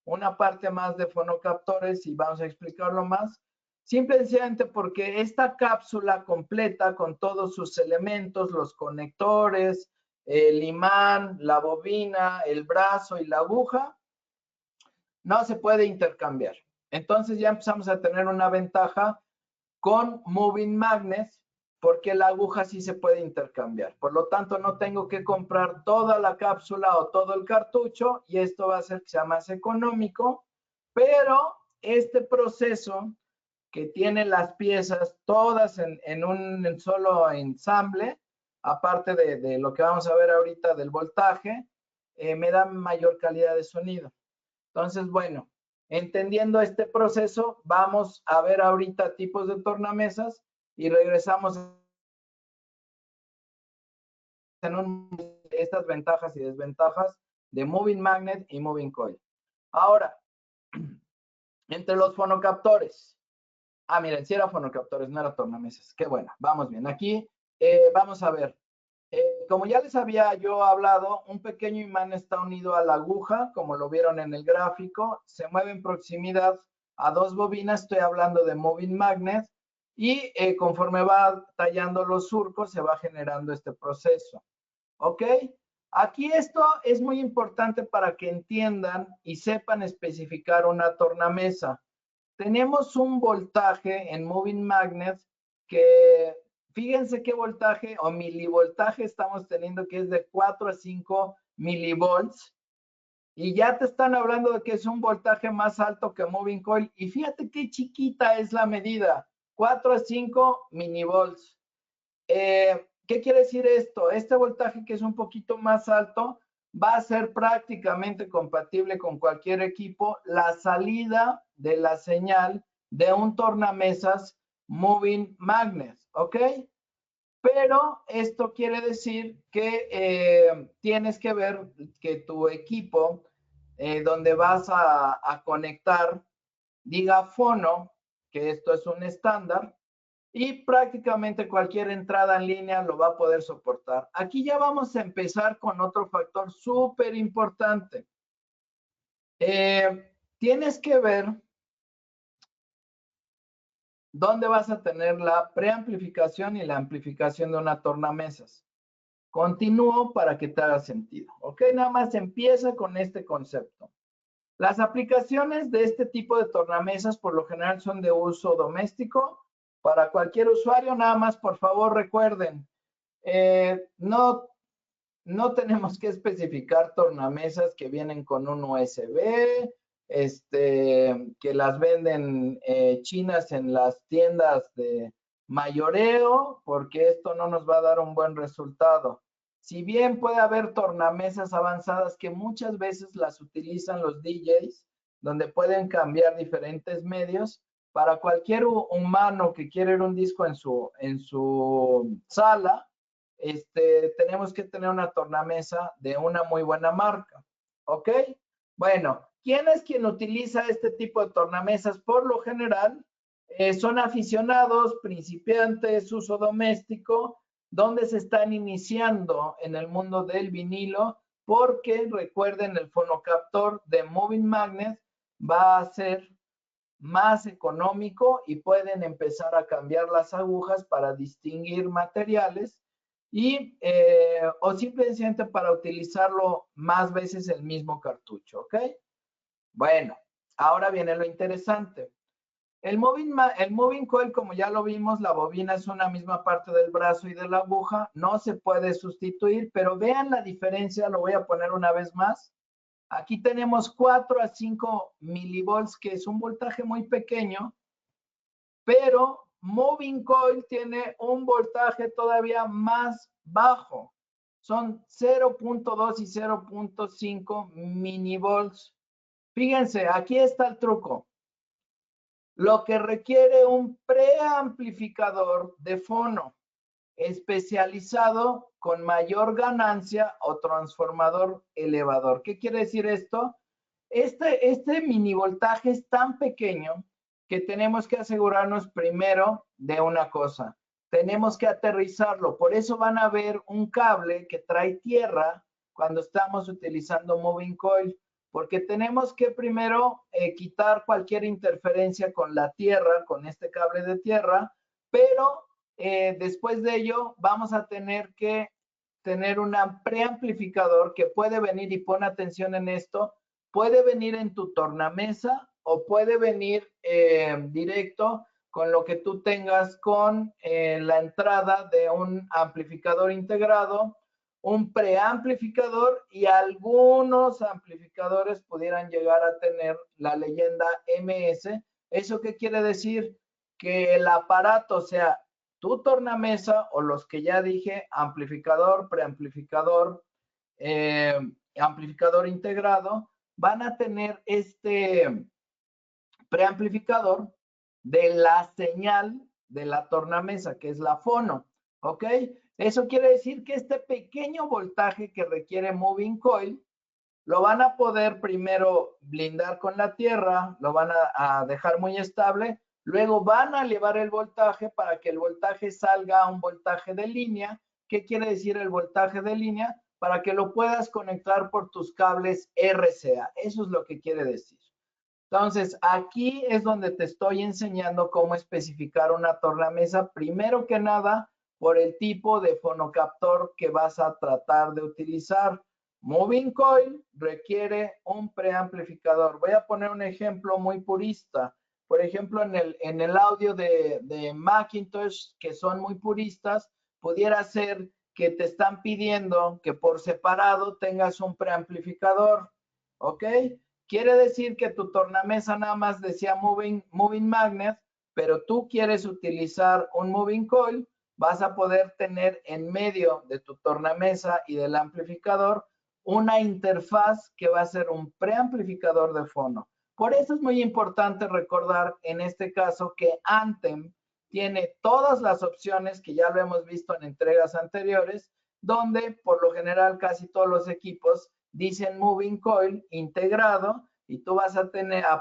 una parte más de fonocaptores y vamos a explicarlo más. Simplemente porque esta cápsula completa con todos sus elementos, los conectores, el imán, la bobina, el brazo y la aguja, no se puede intercambiar. Entonces ya empezamos a tener una ventaja con moving magnets porque la aguja sí se puede intercambiar. Por lo tanto, no tengo que comprar toda la cápsula o todo el cartucho y esto va a hacer que sea más económico, pero este proceso que tiene las piezas todas en un solo ensamble, aparte de lo que vamos a ver ahorita del voltaje, me da mayor calidad de sonido. Entonces, bueno, entendiendo este proceso, vamos a ver ahorita tipos de tornamesas y regresamos en estas ventajas y desventajas de moving magnet y moving coil. Ahora, entre los fonocaptores. Miren, si era fonocaptores, no era tornamesas. Qué bueno, vamos bien. Aquí vamos a ver. Como ya les había yo hablado, un pequeño imán está unido a la aguja, como lo vieron en el gráfico. Se mueve en proximidad a dos bobinas, estoy hablando de moving magnet. Y conforme va tallando los surcos, se va generando este proceso. ¿Ok? Aquí esto es muy importante para que entiendan y sepan especificar una tornamesa. Tenemos un voltaje en moving magnets que, fíjense qué voltaje o milivoltaje estamos teniendo, que es de 4 a 5 milivolts. Y ya te están hablando de que es un voltaje más alto que moving coil. Y fíjate qué chiquita es la medida, 4 a 5 milivolts. ¿Qué quiere decir esto? Este voltaje que es un poquito más alto va a ser prácticamente compatible con cualquier equipo. La salida de la señal de un tornamesas moving magnet, ¿ok? Pero esto quiere decir que tienes que ver que tu equipo donde vas a conectar diga fono, que esto es un estándar, y prácticamente cualquier entrada en línea lo va a poder soportar. Aquí ya vamos a empezar con otro factor súper importante. Tienes que ver dónde vas a tener la preamplificación y la amplificación de una tornamesas. Continúo para que te haga sentido. Ok, nada más empieza con este concepto. Las aplicaciones de este tipo de tornamesas por lo general son de uso doméstico. Para cualquier usuario, nada más por favor recuerden, no tenemos que especificar tornamesas que vienen con un USB, que las venden chinas en las tiendas de mayoreo, porque esto no nos va a dar un buen resultado. Si bien puede haber tornamesas avanzadas que muchas veces las utilizan los DJs, donde pueden cambiar diferentes medios, para cualquier humano que quiere ir un disco en su sala, tenemos que tener una tornamesa de una muy buena marca. ¿Ok? Bueno, ¿quién es quien utiliza este tipo de tornamesas? Por lo general, son aficionados, principiantes, uso doméstico, donde se están iniciando en el mundo del vinilo, porque recuerden, el fonocaptor de moving magnet va a ser más económico y pueden empezar a cambiar las agujas para distinguir materiales y o simplemente para utilizarlo más veces el mismo cartucho, ¿ok? Bueno, ahora viene lo interesante. El moving coil, como ya lo vimos, la bobina es una misma parte del brazo y de la aguja, no se puede sustituir, pero vean la diferencia, lo voy a poner una vez más. Aquí tenemos 4 a 5 milivolts, que es un voltaje muy pequeño, pero Moving Coil tiene un voltaje todavía más bajo. Son 0.2 y 0.5 minivolts. Fíjense, aquí está el truco. Lo que requiere un preamplificador de fono especializado con mayor ganancia o transformador elevador. ¿Qué quiere decir esto? Este mini voltaje es tan pequeño que tenemos que asegurarnos primero de una cosa. Tenemos que aterrizarlo. Por eso van a ver un cable que trae tierra cuando estamos utilizando Moving Coil, porque tenemos que primero quitar cualquier interferencia con la tierra, con este cable de tierra, pero después de ello vamos a tener que tener un preamplificador que puede venir, y pon atención en esto, puede venir en tu tornamesa o puede venir directo con lo que tú tengas con la entrada de un amplificador integrado, un preamplificador, y algunos amplificadores pudieran llegar a tener la leyenda MS. ¿Eso qué quiere decir? Que el aparato, sea tu tornamesa o los que ya dije, amplificador, preamplificador, amplificador integrado, van a tener este preamplificador de la señal de la tornamesa, que es la fono, ¿ok? Eso quiere decir que este pequeño voltaje que requiere Moving Coil, lo van a poder primero blindar con la tierra, lo van a dejar muy estable, luego van a elevar el voltaje para que el voltaje salga a un voltaje de línea. ¿Qué quiere decir el voltaje de línea? Para que lo puedas conectar por tus cables RCA. Eso es lo que quiere decir. Entonces, aquí es donde te estoy enseñando cómo especificar una tornamesa, primero que nada, por el tipo de fonocaptor que vas a tratar de utilizar. Moving Coil requiere un preamplificador. Voy a poner un ejemplo muy purista. Por ejemplo, en el audio de Macintosh, que son muy puristas, pudiera ser que te están pidiendo que por separado tengas un preamplificador, ¿ok? Quiere decir que tu tornamesa nada más decía moving magnet, pero tú quieres utilizar un Moving Coil, vas a poder tener en medio de tu tornamesa y del amplificador una interfaz que va a ser un preamplificador de fono. Por eso es muy importante recordar en este caso que Anthem tiene todas las opciones que ya lo hemos visto en entregas anteriores, donde por lo general casi todos los equipos dicen Moving Coil integrado, y tú vas a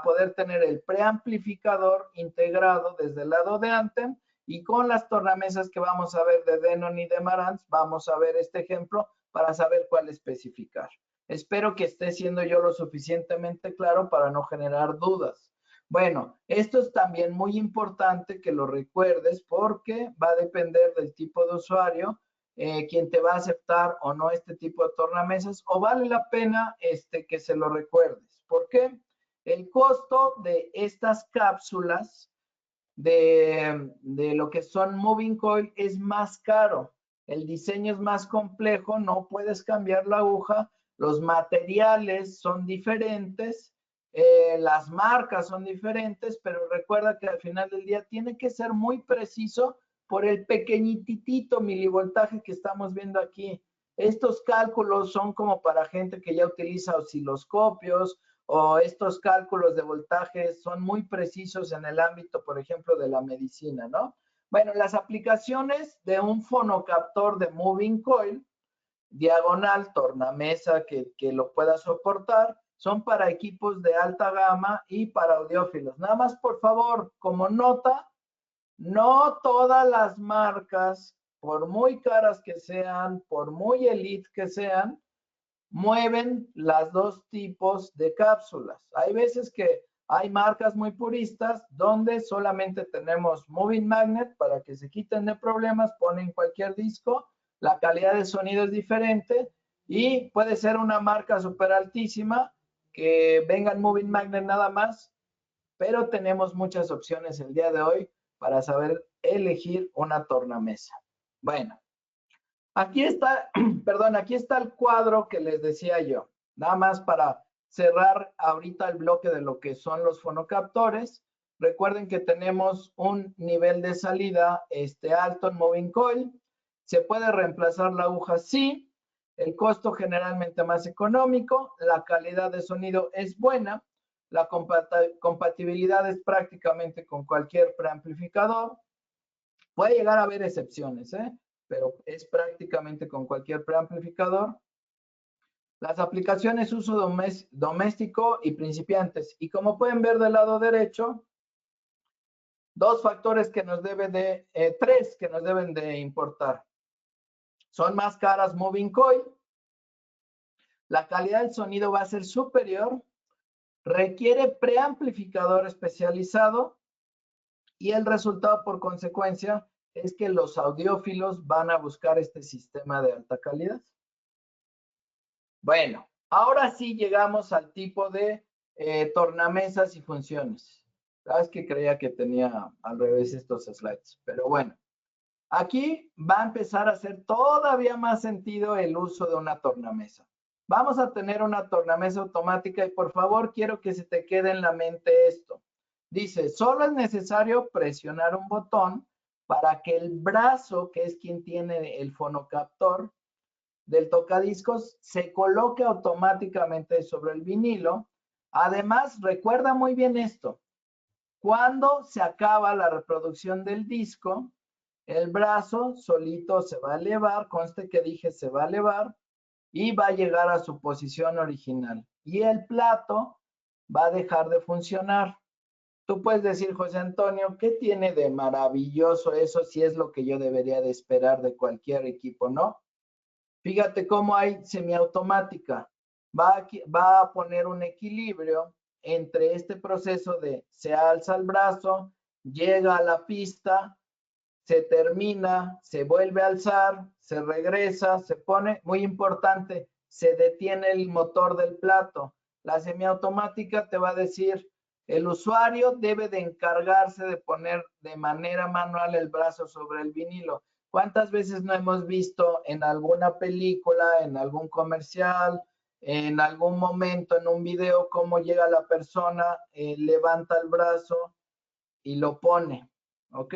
poder tener el preamplificador integrado desde el lado de Anthem. Y con las tornamesas que vamos a ver de Denon y de Marantz, vamos a ver este ejemplo para saber cuál especificar. Espero que esté siendo yo lo suficientemente claro para no generar dudas. Bueno, esto es también muy importante que lo recuerdes, porque va a depender del tipo de usuario quien te va a aceptar o no este tipo de tornamesas, o vale la pena que se lo recuerdes. ¿Por qué? El costo de estas cápsulas de lo que son Moving Coil es más caro. El diseño es más complejo, no puedes cambiar la aguja, los materiales son diferentes, las marcas son diferentes, pero recuerda que al final del día tiene que ser muy preciso por el pequeñitito milivoltaje que estamos viendo aquí. Estos cálculos son como para gente que ya utiliza osciloscopios, o estos cálculos de voltaje son muy precisos en el ámbito, por ejemplo, de la medicina, ¿no? Bueno, las aplicaciones de un fonocaptor de Moving Coil, diagonal, tornamesa que lo pueda soportar, son para equipos de alta gama y para audiófilos. Nada más, por favor, como nota, no todas las marcas, por muy caras que sean, por muy elite que sean, mueven las dos tipos de cápsulas. Hay veces que hay marcas muy puristas donde solamente tenemos Moving Magnet para que se quiten de problemas, ponen cualquier disco, la calidad de sonido es diferente, y puede ser una marca súper altísima que vengan Moving Magnet nada más, pero tenemos muchas opciones el día de hoy para saber elegir una tornamesa. Bueno, aquí está, perdón, aquí está el cuadro que les decía yo. Nada más para cerrar ahorita el bloque de lo que son los fonocaptores. Recuerden que tenemos un nivel de salida alto en moving coil. ¿Se puede reemplazar la aguja? Sí. El costo generalmente más económico. La calidad de sonido es buena. La compatibilidad es prácticamente con cualquier preamplificador. Puede llegar a haber excepciones, pero es prácticamente con cualquier preamplificador. Las aplicaciones uso doméstico y principiantes. Y como pueden ver del lado derecho, tres que nos deben de importar. Son más caras moving coil. La calidad del sonido va a ser superior. Requiere preamplificador especializado. Y el resultado por consecuencia es que los audiófilos van a buscar este sistema de alta calidad. Bueno, ahora sí llegamos al tipo de tornamesas y funciones. Sabes que creía que tenía al revés estos slides, pero bueno. Aquí va a empezar a hacer todavía más sentido el uso de una tornamesa. Vamos a tener una tornamesa automática y por favor quiero que se te quede en la mente esto. Dice, solo es necesario presionar un botón para que el brazo, que es quien tiene el fonocaptor del tocadiscos, se coloque automáticamente sobre el vinilo. Además, recuerda muy bien esto. Cuando se acaba la reproducción del disco, el brazo solito se va a elevar, conste que dije se va a elevar, y va a llegar a su posición original. Y el plato va a dejar de funcionar. Tú puedes decir, José Antonio, ¿qué tiene de maravilloso eso si es lo que yo debería de esperar de cualquier equipo, no? Fíjate cómo hay semiautomática. Va a poner un equilibrio entre este proceso de se alza el brazo, llega a la pista, se termina, se vuelve a alzar, se regresa, se pone, muy importante, se detiene el motor del plato. La semiautomática te va a decir, el usuario debe de encargarse de poner de manera manual el brazo sobre el vinilo. ¿Cuántas veces no hemos visto en alguna película, en algún comercial, en algún momento en un video, cómo llega la persona, levanta el brazo y lo pone? ¿Ok?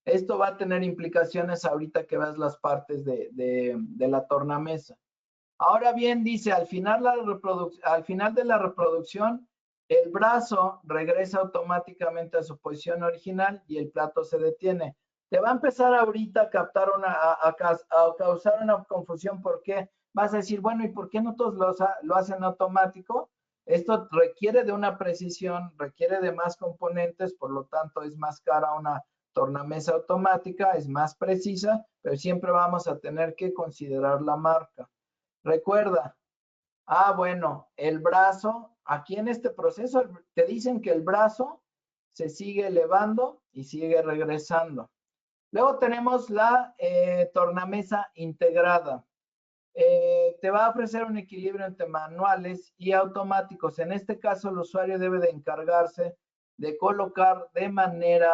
Esto va a tener implicaciones ahorita que veas las partes de la tornamesa. Ahora bien, dice, al final de la reproducción, el brazo regresa automáticamente a su posición original y el plato se detiene. Te va a empezar ahorita a captar a causar una confusión. ¿Por qué? Vas a decir, bueno, ¿y por qué no todos lo hacen automático? Esto requiere de una precisión, requiere de más componentes, por lo tanto es más cara una tornamesa automática, es más precisa, pero siempre vamos a tener que considerar la marca. Recuerda, bueno, el brazo, aquí en este proceso te dicen que el brazo se sigue elevando y sigue regresando. Luego tenemos la tornamesa integrada. Te va a ofrecer un equilibrio entre manuales y automáticos. En este caso, el usuario debe de encargarse de colocar de manera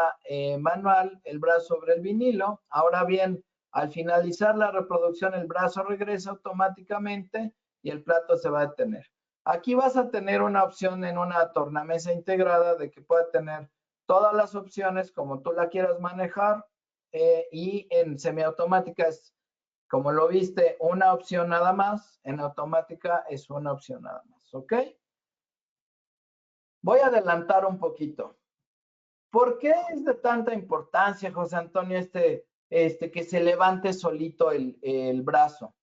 manual el brazo sobre el vinilo. Ahora bien, al finalizar la reproducción, el brazo regresa automáticamente y el plato se va a detener. Aquí vas a tener una opción en una tornamesa integrada de que pueda tener todas las opciones como tú la quieras manejar, y en semiautomática es, como lo viste, una opción nada más. En automática es una opción nada más, ¿ok? Voy a adelantar un poquito. ¿Por qué es de tanta importancia, José Antonio, que se levante solito el brazo?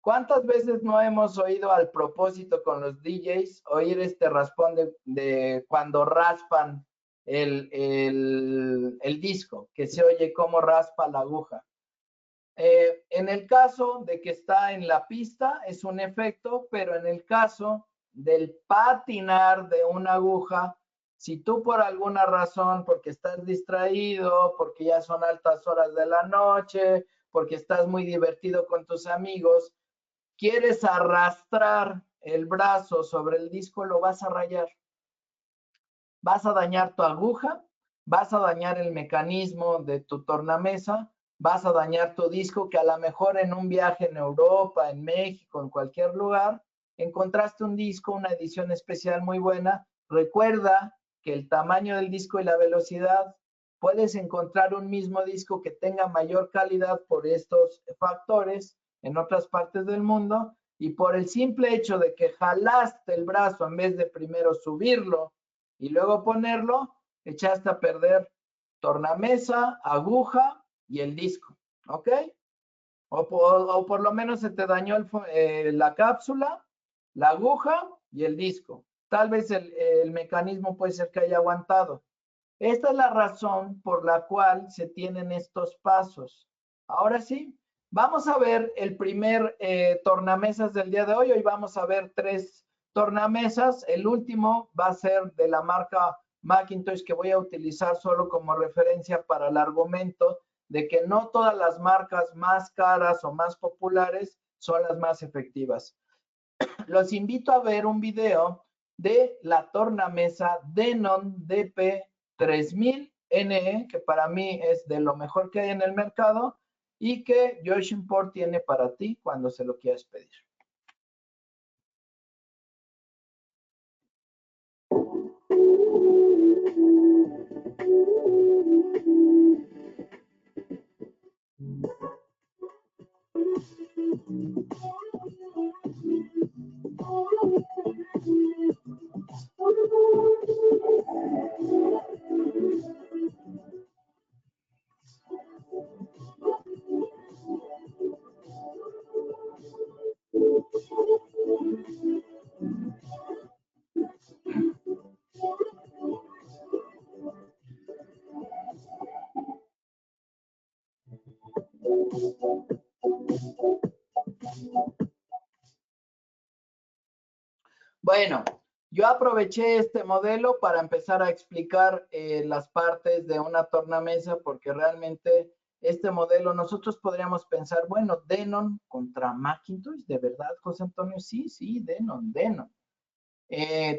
¿Cuántas veces no hemos oído al propósito con los DJs oír este raspón de cuando raspan el disco, que se oye cómo raspa la aguja? En el caso de que está en la pista es un efecto, pero en el caso del patinar de una aguja, si tú por alguna razón, porque estás distraído, porque ya son altas horas de la noche, porque estás muy divertido con tus amigos, quieres arrastrar el brazo sobre el disco, lo vas a rayar. Vas a dañar tu aguja, vas a dañar el mecanismo de tu tornamesa, vas a dañar tu disco, que a lo mejor en un viaje en Europa, en México, en cualquier lugar, encontraste un disco, una edición especial muy buena. Recuerda que el tamaño del disco y la velocidad. Puedes encontrar un mismo disco que tenga mayor calidad por estos factores en otras partes del mundo, y por el simple hecho de que jalaste el brazo en vez de primero subirlo y luego ponerlo, echaste a perder tornamesa, aguja y el disco, ¿ok? O por lo menos se te dañó la cápsula, la aguja y el disco. Tal vez el mecanismo puede ser que haya aguantado. Esta es la razón por la cual se tienen estos pasos. Ahora sí, vamos a ver el primer tornamesas del día de hoy. Hoy vamos a ver 3 tornamesas. El último va a ser de la marca Macintosh, que voy a utilizar solo como referencia para el argumento de que no todas las marcas más caras o más populares son las más efectivas. Los invito a ver un video de la tornamesa Denon DP3000NE, que para mí es de lo mejor que hay en el mercado y que Josh Import tiene para ti cuando se lo quieras pedir. Bueno, yo aproveché este modelo para empezar a explicar las partes de una tornamesa, porque realmente este modelo nosotros podríamos pensar, bueno, Denon contra Macintosh, ¿de verdad, José Antonio? Sí, Denon.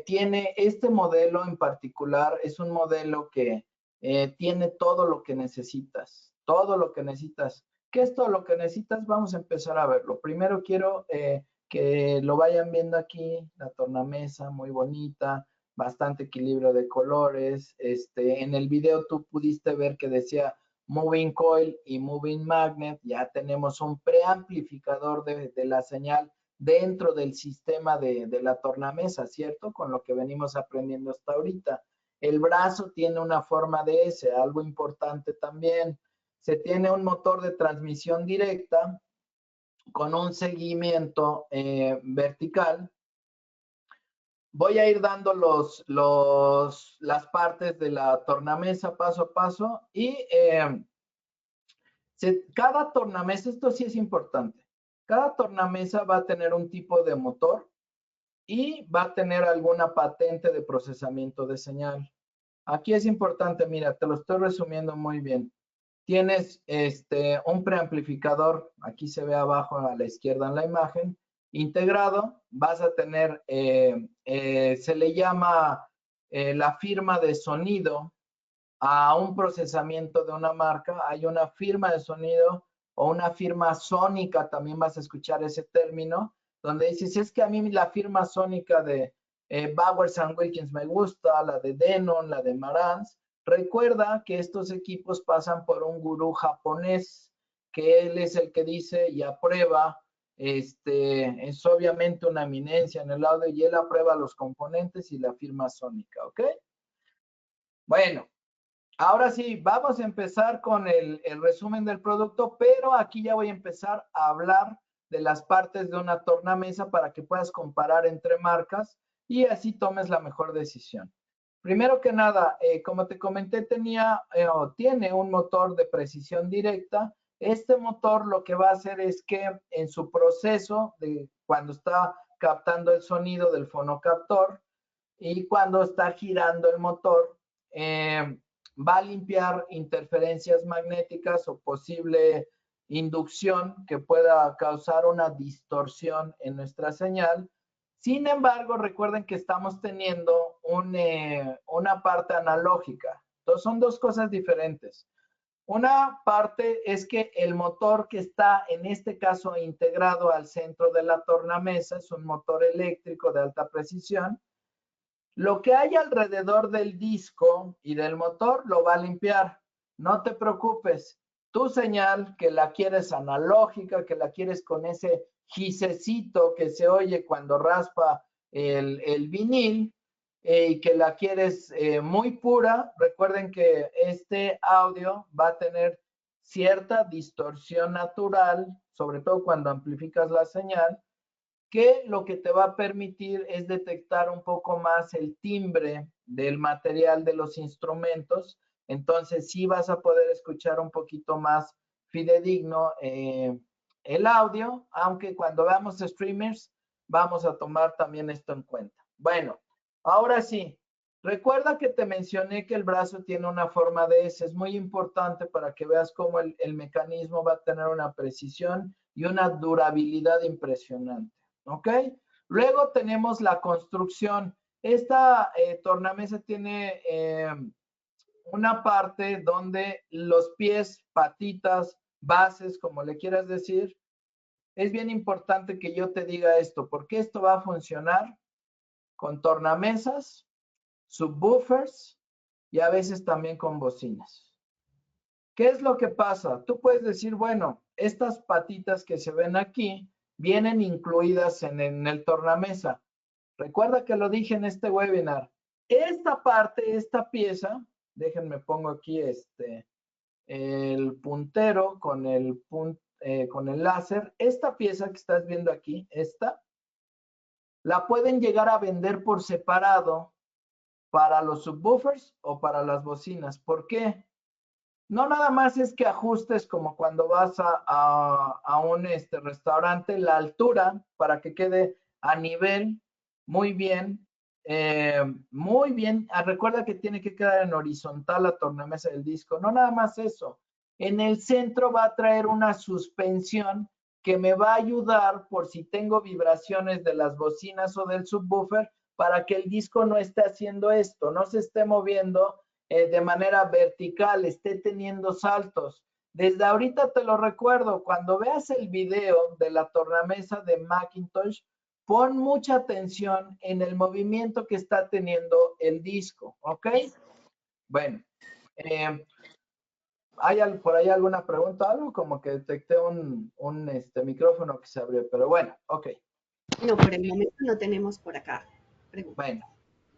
Tiene este modelo en particular, es un modelo que tiene todo lo que necesitas, todo lo que necesitas. ¿Qué es todo lo que necesitas? Vamos a empezar a verlo. Primero quiero que lo vayan viendo aquí, la tornamesa muy bonita, bastante equilibrio de colores. En el video tú pudiste ver que decía Moving Coil y Moving Magnet. Ya tenemos un preamplificador de la señal dentro del sistema de la tornamesa, ¿cierto? Con lo que venimos aprendiendo hasta ahorita. El brazo tiene una forma de S, algo importante también. Se tiene un motor de transmisión directa con un seguimiento vertical. Voy a ir dando las partes de la tornamesa paso a paso y cada tornamesa, esto sí es importante, cada tornamesa va a tener un tipo de motor y va a tener alguna patente de procesamiento de señal. Aquí es importante, mira, te lo estoy resumiendo muy bien. Tienes un preamplificador, aquí se ve abajo a la izquierda en la imagen, integrado. Vas a tener, se le llama la firma de sonido a un procesamiento de una marca. Hay una firma de sonido o una firma sónica, también vas a escuchar ese término, donde dices, es que a mí la firma sónica de Bowers & Wilkins me gusta, la de Denon, la de Marantz. Recuerda que estos equipos pasan por un gurú japonés, que él es el que dice y aprueba, es obviamente una eminencia en el audio, y él aprueba los componentes y la firma sónica, ¿ok? Bueno, ahora sí, vamos a empezar con el resumen del producto, pero aquí ya voy a empezar a hablar de las partes de una tornamesa para que puedas comparar entre marcas y así tomes la mejor decisión. Primero que nada, como te comenté, tiene un motor de precisión directa. Este motor lo que va a hacer es que en su proceso de cuando está captando el sonido del fonocaptor y cuando está girando el motor, va a limpiar interferencias magnéticas o posible inducción que pueda causar una distorsión en nuestra señal. Sin embargo, recuerden que estamos teniendo una parte analógica. Entonces, son dos cosas diferentes. Una parte es que el motor que está en este caso integrado al centro de la tornamesa es un motor eléctrico de alta precisión. Lo que hay alrededor del disco y del motor lo va a limpiar. No te preocupes. Tu señal, que la quieres analógica, que la quieres con ese gisecito que se oye cuando raspa el vinil, y que la quieres muy pura, recuerden que este audio va a tener cierta distorsión natural, sobre todo cuando amplificas la señal, que lo que te va a permitir es detectar un poco más el timbre del material de los instrumentos. Entonces sí vas a poder escuchar un poquito más fidedigno el audio, aunque cuando veamos streamers vamos a tomar también esto en cuenta. Bueno, ahora sí, recuerda que te mencioné que el brazo tiene una forma de S. Es muy importante para que veas cómo el mecanismo va a tener una precisión y una durabilidad impresionante. ¿Ok? Luego tenemos la construcción. Esta tornamesa tiene una parte donde los pies, patitas, bases, como le quieras decir. Es bien importante que yo te diga esto, porque esto va a funcionar con tornamesas, subwoofers y a veces también con bocinas. ¿Qué es lo que pasa? Tú puedes decir, bueno, estas patitas que se ven aquí vienen incluidas en el tornamesa. Recuerda que lo dije en este webinar. Esta parte, esta pieza, déjenme pongo aquí el puntero con el láser. Esta pieza que estás viendo aquí, esta, la pueden llegar a vender por separado para los subwoofers o para las bocinas. ¿Por qué? No nada más es que ajustes como cuando vas a un restaurante la altura para que quede a nivel muy bien. Muy bien. Recuerda que tiene que quedar en horizontal la tornamesa del disco. No nada más eso. En el centro va a traer una suspensión que me va a ayudar por si tengo vibraciones de las bocinas o del subwoofer para que el disco no esté haciendo esto, no se esté moviendo de manera vertical, esté teniendo saltos. Desde ahorita te lo recuerdo, cuando veas el video de la tornamesa de Macintosh, pon mucha atención en el movimiento que está teniendo el disco, ¿ok? Bueno, ¿hay por ahí alguna pregunta? Algo como que detecté un micrófono que se abrió, pero bueno, ok. No, por el momento no tenemos por acá preguntas. Bueno,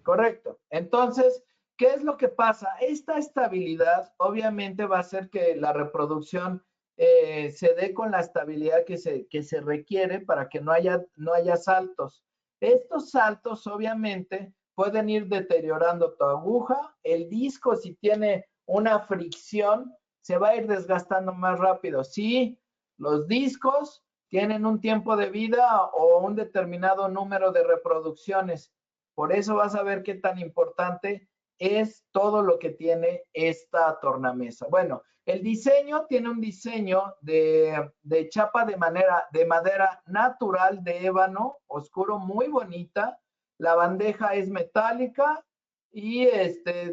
correcto. Entonces, ¿qué es lo que pasa? Esta estabilidad obviamente va a hacer que la reproducción se dé con la estabilidad que se requiere para que no haya saltos. Estos saltos obviamente pueden ir deteriorando tu aguja. El disco, si tiene una fricción, se va a ir desgastando más rápido. Sí, los discos tienen un tiempo de vida o un determinado número de reproducciones. Por eso vas a ver qué tan importante es todo lo que tiene esta tornamesa. Bueno, el diseño tiene un diseño de chapa de madera natural de ébano oscuro, muy bonita. La bandeja es metálica y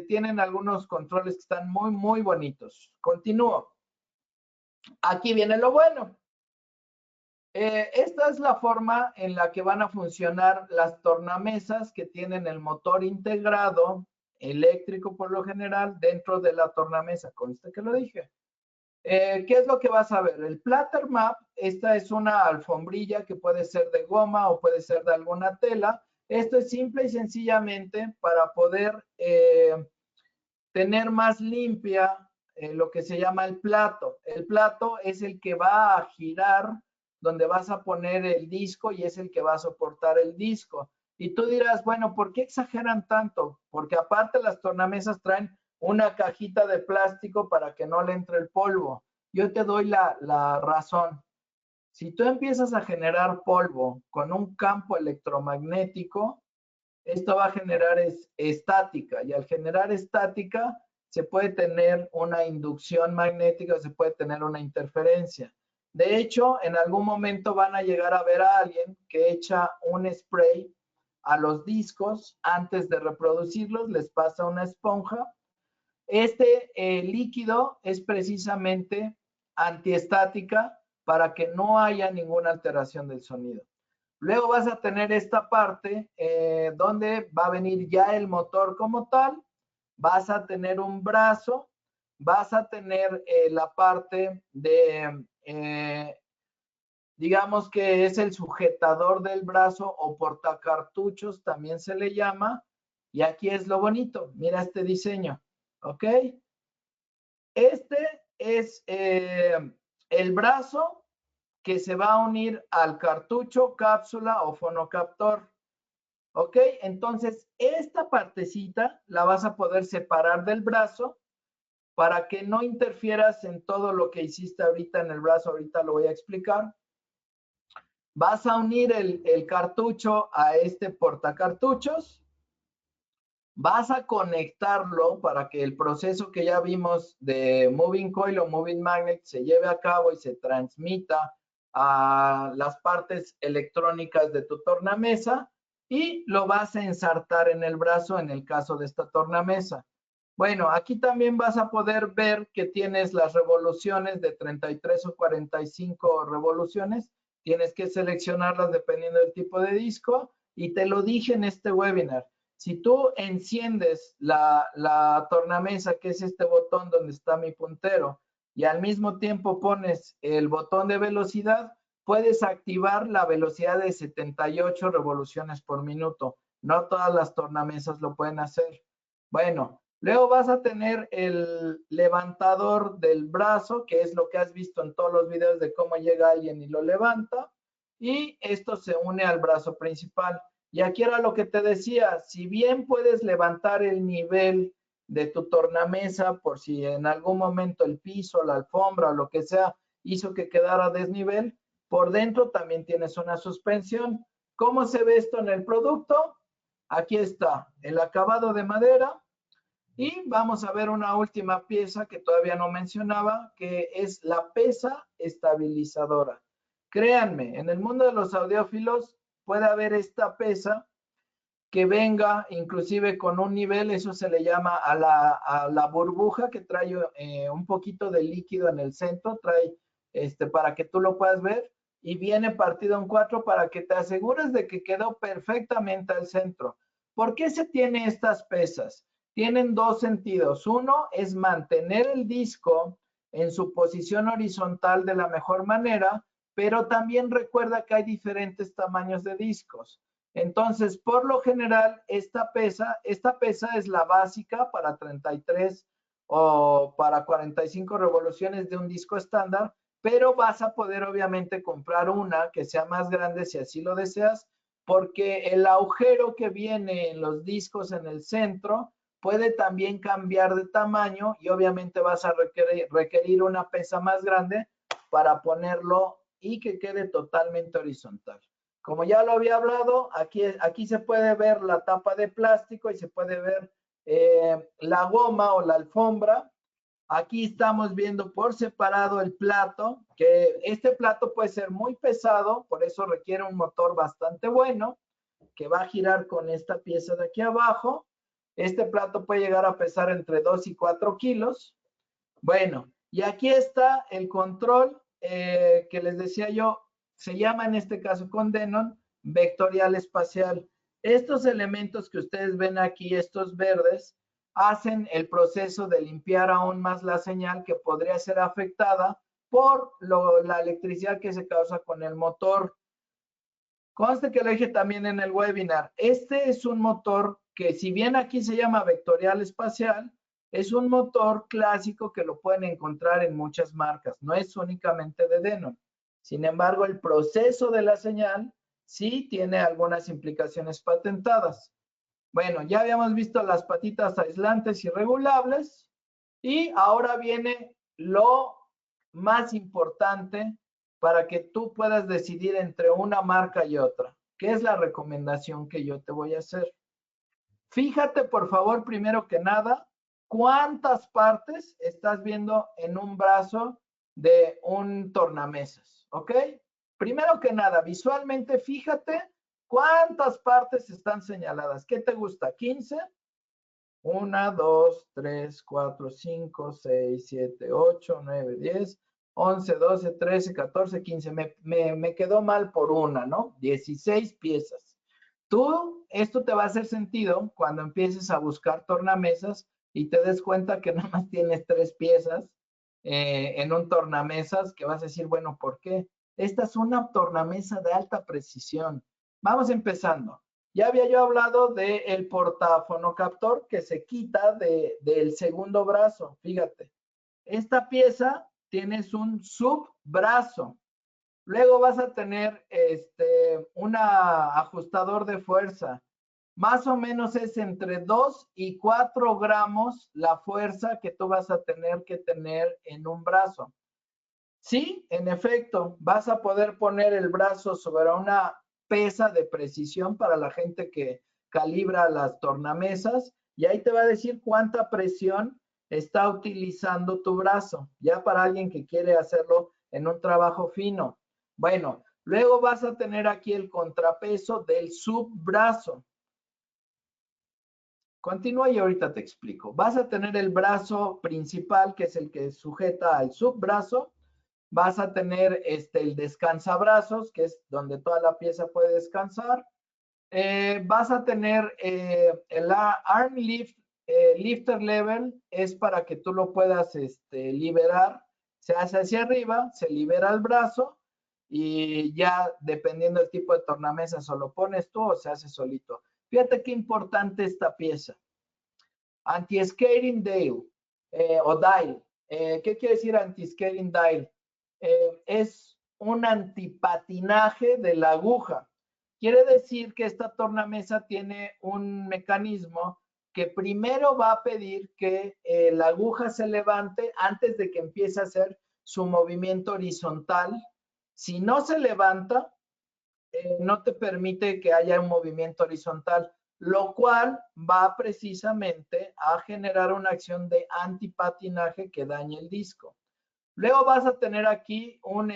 tienen algunos controles que están muy, muy bonitos. Continúo. Aquí viene lo bueno. Esta es la forma en la que van a funcionar las tornamesas que tienen el motor integrado eléctrico por lo general dentro de la tornamesa. Conste que lo dije. ¿Qué es lo que vas a ver? El Platter Map, esta es una alfombrilla que puede ser de goma o puede ser de alguna tela. Esto es simple y sencillamente para poder tener más limpia lo que se llama el plato. El plato es el que va a girar donde vas a poner el disco y es el que va a soportar el disco. Y tú dirás, bueno, ¿por qué exageran tanto? Porque aparte las tornamesas traen una cajita de plástico para que no le entre el polvo. Yo te doy la razón. Si tú empiezas a generar polvo con un campo electromagnético, esto va a generar estática y al generar estática se puede tener una inducción magnética o se puede tener una interferencia. De hecho, en algún momento van a llegar a ver a alguien que echa un spray a los discos antes de reproducirlos, les pasa una esponja. Este líquido es precisamente antiestática para que no haya ninguna alteración del sonido. Luego vas a tener esta parte donde va a venir ya el motor como tal. Vas a tener un brazo. Vas a tener la parte de, digamos que es el sujetador del brazo o portacartuchos, también se le llama. Y aquí es lo bonito. Mira este diseño. ¿Ok? Este es el brazo que se va a unir al cartucho, cápsula o fonocaptor. ¿Ok? Entonces, esta partecita la vas a poder separar del brazo para que no interfieras en todo lo que hiciste ahorita en el brazo. Ahorita lo voy a explicar. Vas a unir el cartucho a este portacartuchos. Vas a conectarlo para que el proceso que ya vimos de moving coil o moving magnet se lleve a cabo y se transmita a las partes electrónicas de tu tornamesa y lo vas a ensartar en el brazo en el caso de esta tornamesa. Bueno, aquí también vas a poder ver que tienes las revoluciones de 33 o 45 revoluciones. Tienes que seleccionarlas dependiendo del tipo de disco y te lo dije en este webinar. Si tú enciendes la tornamesa, que es este botón donde está mi puntero, y al mismo tiempo pones el botón de velocidad, puedes activar la velocidad de 78 revoluciones por minuto. No todas las tornamesas lo pueden hacer. Bueno, luego vas a tener el levantador del brazo, que es lo que has visto en todos los videos de cómo llega alguien y lo levanta, y esto se une al brazo principal. Y aquí era lo que te decía, si bien puedes levantar el nivel de tu tornamesa por si en algún momento el piso, la alfombra o lo que sea hizo que quedara desnivel, por dentro también tienes una suspensión. ¿Cómo se ve esto en el producto? Aquí está el acabado de madera y vamos a ver una última pieza que todavía no mencionaba, que es la pesa estabilizadora. Créanme, en el mundo de los audiófilos puede haber esta pesa que venga inclusive con un nivel, eso se le llama a la burbuja que trae un poquito de líquido en el centro, trae para que tú lo puedas ver y viene partido en 4 para que te asegures de que quedó perfectamente al centro. ¿Por qué se tiene estas pesas? Tienen dos sentidos. Uno es mantener el disco en su posición horizontal de la mejor manera, pero también recuerda que hay diferentes tamaños de discos. Entonces, por lo general, esta pesa es la básica para 33 o para 45 revoluciones de un disco estándar, pero vas a poder obviamente comprar una que sea más grande si así lo deseas, porque el agujero que viene en los discos en el centro puede también cambiar de tamaño y obviamente vas a requerir una pesa más grande para ponerlo y que quede totalmente horizontal. Como ya lo había hablado, aquí se puede ver la tapa de plástico y se puede ver la goma o la alfombra. Aquí estamos viendo por separado el plato, que este plato puede ser muy pesado, por eso requiere un motor bastante bueno, que va a girar con esta pieza de aquí abajo. Este plato puede llegar a pesar entre 2 y 4 kilos. Bueno, y aquí está el control que les decía yo, se llama en este caso con Denon vectorial espacial. Estos elementos que ustedes ven aquí, estos verdes, hacen el proceso de limpiar aún más la señal que podría ser afectada por la electricidad que se causa con el motor. Conste que lo dije también en el webinar. Este es un motor que, si bien aquí se llama vectorial espacial, es un motor clásico que lo pueden encontrar en muchas marcas. No es únicamente de Denon. Sin embargo, el proceso de la señal sí tiene algunas implicaciones patentadas. Bueno, ya habíamos visto las patitas aislantes y regulables. Y ahora viene lo más importante para que tú puedas decidir entre una marca y otra. ¿Qué es la recomendación que yo te voy a hacer? Fíjate, por favor, primero que nada, cuántas partes estás viendo en un brazo de un tornamesas, ¿ok? Primero que nada, visualmente, fíjate cuántas partes están señaladas. ¿Qué te gusta? ¿15? 1, 2, 3, 4, 5, 6, 7, 8, 9, 10, 11, 12, 13, 14, 15. Me quedó mal por una, ¿no? 16 piezas. Esto te va a hacer sentido cuando empieces a buscar tornamesas y te des cuenta que nada más tienes 3 piezas en un tornamesas, que vas a decir, bueno, ¿por qué? Esta es una tornamesa de alta precisión. Vamos empezando. Ya había yo hablado del portafonocaptor que se quita del segundo brazo. Fíjate, esta pieza tienes un subbrazo. Luego vas a tener un ajustador de fuerza. Más o menos es entre 2 y 4 gramos la fuerza que tú vas a tener que tener en un brazo. Sí, en efecto, vas a poder poner el brazo sobre una pesa de precisión para la gente que calibra las tornamesas y ahí te va a decir cuánta presión está utilizando tu brazo, ya para alguien que quiere hacerlo en un trabajo fino. Bueno, luego vas a tener aquí el contrapeso del subbrazo. Continúa y ahorita te explico. Vas a tener el brazo principal, que es el que sujeta al subbrazo. Vas a tener el descansabrazos, que es donde toda la pieza puede descansar. Vas a tener el arm lifter level, es para que tú lo puedas liberar. Se hace hacia arriba, se libera el brazo y ya dependiendo del tipo de tornamesa, o lo pones tú o se hace solito. Fíjate qué importante esta pieza. Anti-scaling dial o dial. ¿Qué quiere decir anti-scaling dial? Es un antipatinaje de la aguja. Quiere decir que esta tornamesa tiene un mecanismo que primero va a pedir que la aguja se levante antes de que empiece a hacer su movimiento horizontal. Si no se levanta, no te permite que haya un movimiento horizontal, lo cual va precisamente a generar una acción de antipatinaje que dañe el disco. Luego vas a tener aquí un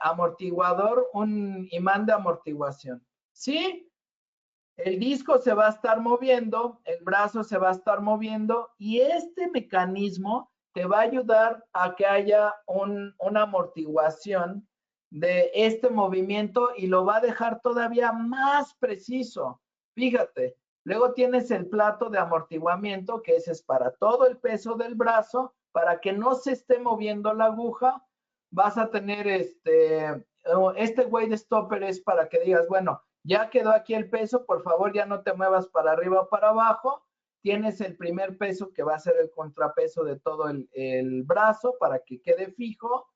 amortiguador, un imán de amortiguación. ¿Sí? El disco se va a estar moviendo, el brazo se va a estar moviendo y este mecanismo te va a ayudar a que haya una amortiguación de este movimiento y lo va a dejar todavía más preciso. Fíjate, luego tienes el plato de amortiguamiento, que ese es para todo el peso del brazo, para que no se esté moviendo la aguja. Vas a tener este weight stopper es para que digas, bueno, ya quedó aquí el peso, por favor ya no te muevas para arriba o para abajo. Tienes el primer peso que va a ser el contrapeso de todo el brazo para que quede fijo.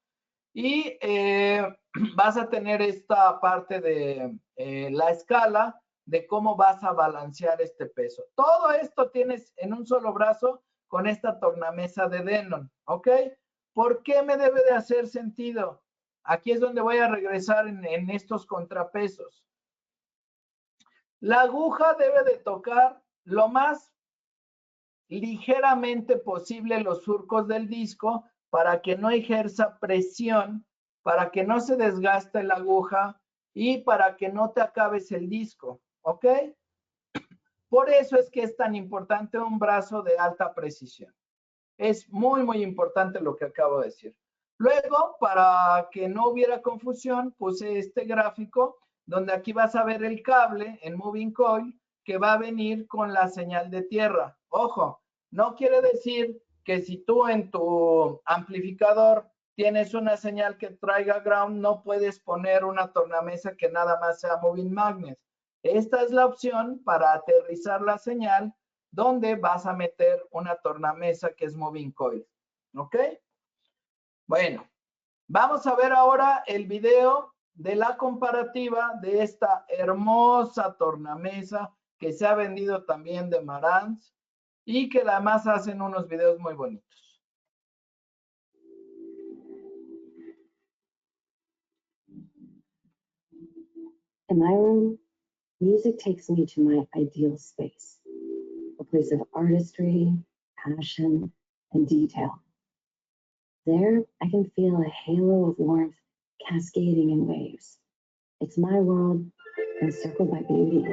Y vas a tener esta parte de la escala de cómo vas a balancear este peso. Todo esto tienes en un solo brazo con esta tornamesa de Denon, ¿ok? ¿Por qué me debe de hacer sentido? Aquí es donde voy a regresar en estos contrapesos. La aguja debe de tocar lo más ligeramente posible los surcos del disco para que no ejerza presión, para que no se desgaste la aguja y para que no te acabes el disco, ¿ok? Por eso es que es tan importante un brazo de alta precisión. Es muy, muy importante lo que acabo de decir. Luego, para que no hubiera confusión, puse este gráfico donde aquí vas a ver el cable en Moving Coil que va a venir con la señal de tierra. Ojo, no quiere decir que si tú en tu amplificador tienes una señal que traiga ground, no puedes poner una tornamesa que nada más sea Moving Magnet. Esta es la opción para aterrizar la señal donde vas a meter una tornamesa que es Moving Coil. ¿Ok? Bueno, vamos a ver ahora el video de la comparativa de esta hermosa tornamesa que se ha vendido también de Marantz y que además hacen unos videos muy bonitos. In my room, music takes me to my ideal space, a place of artistry, passion, and detail. There, I can feel a halo of warmth cascading in waves. It's my world encircled by beauty.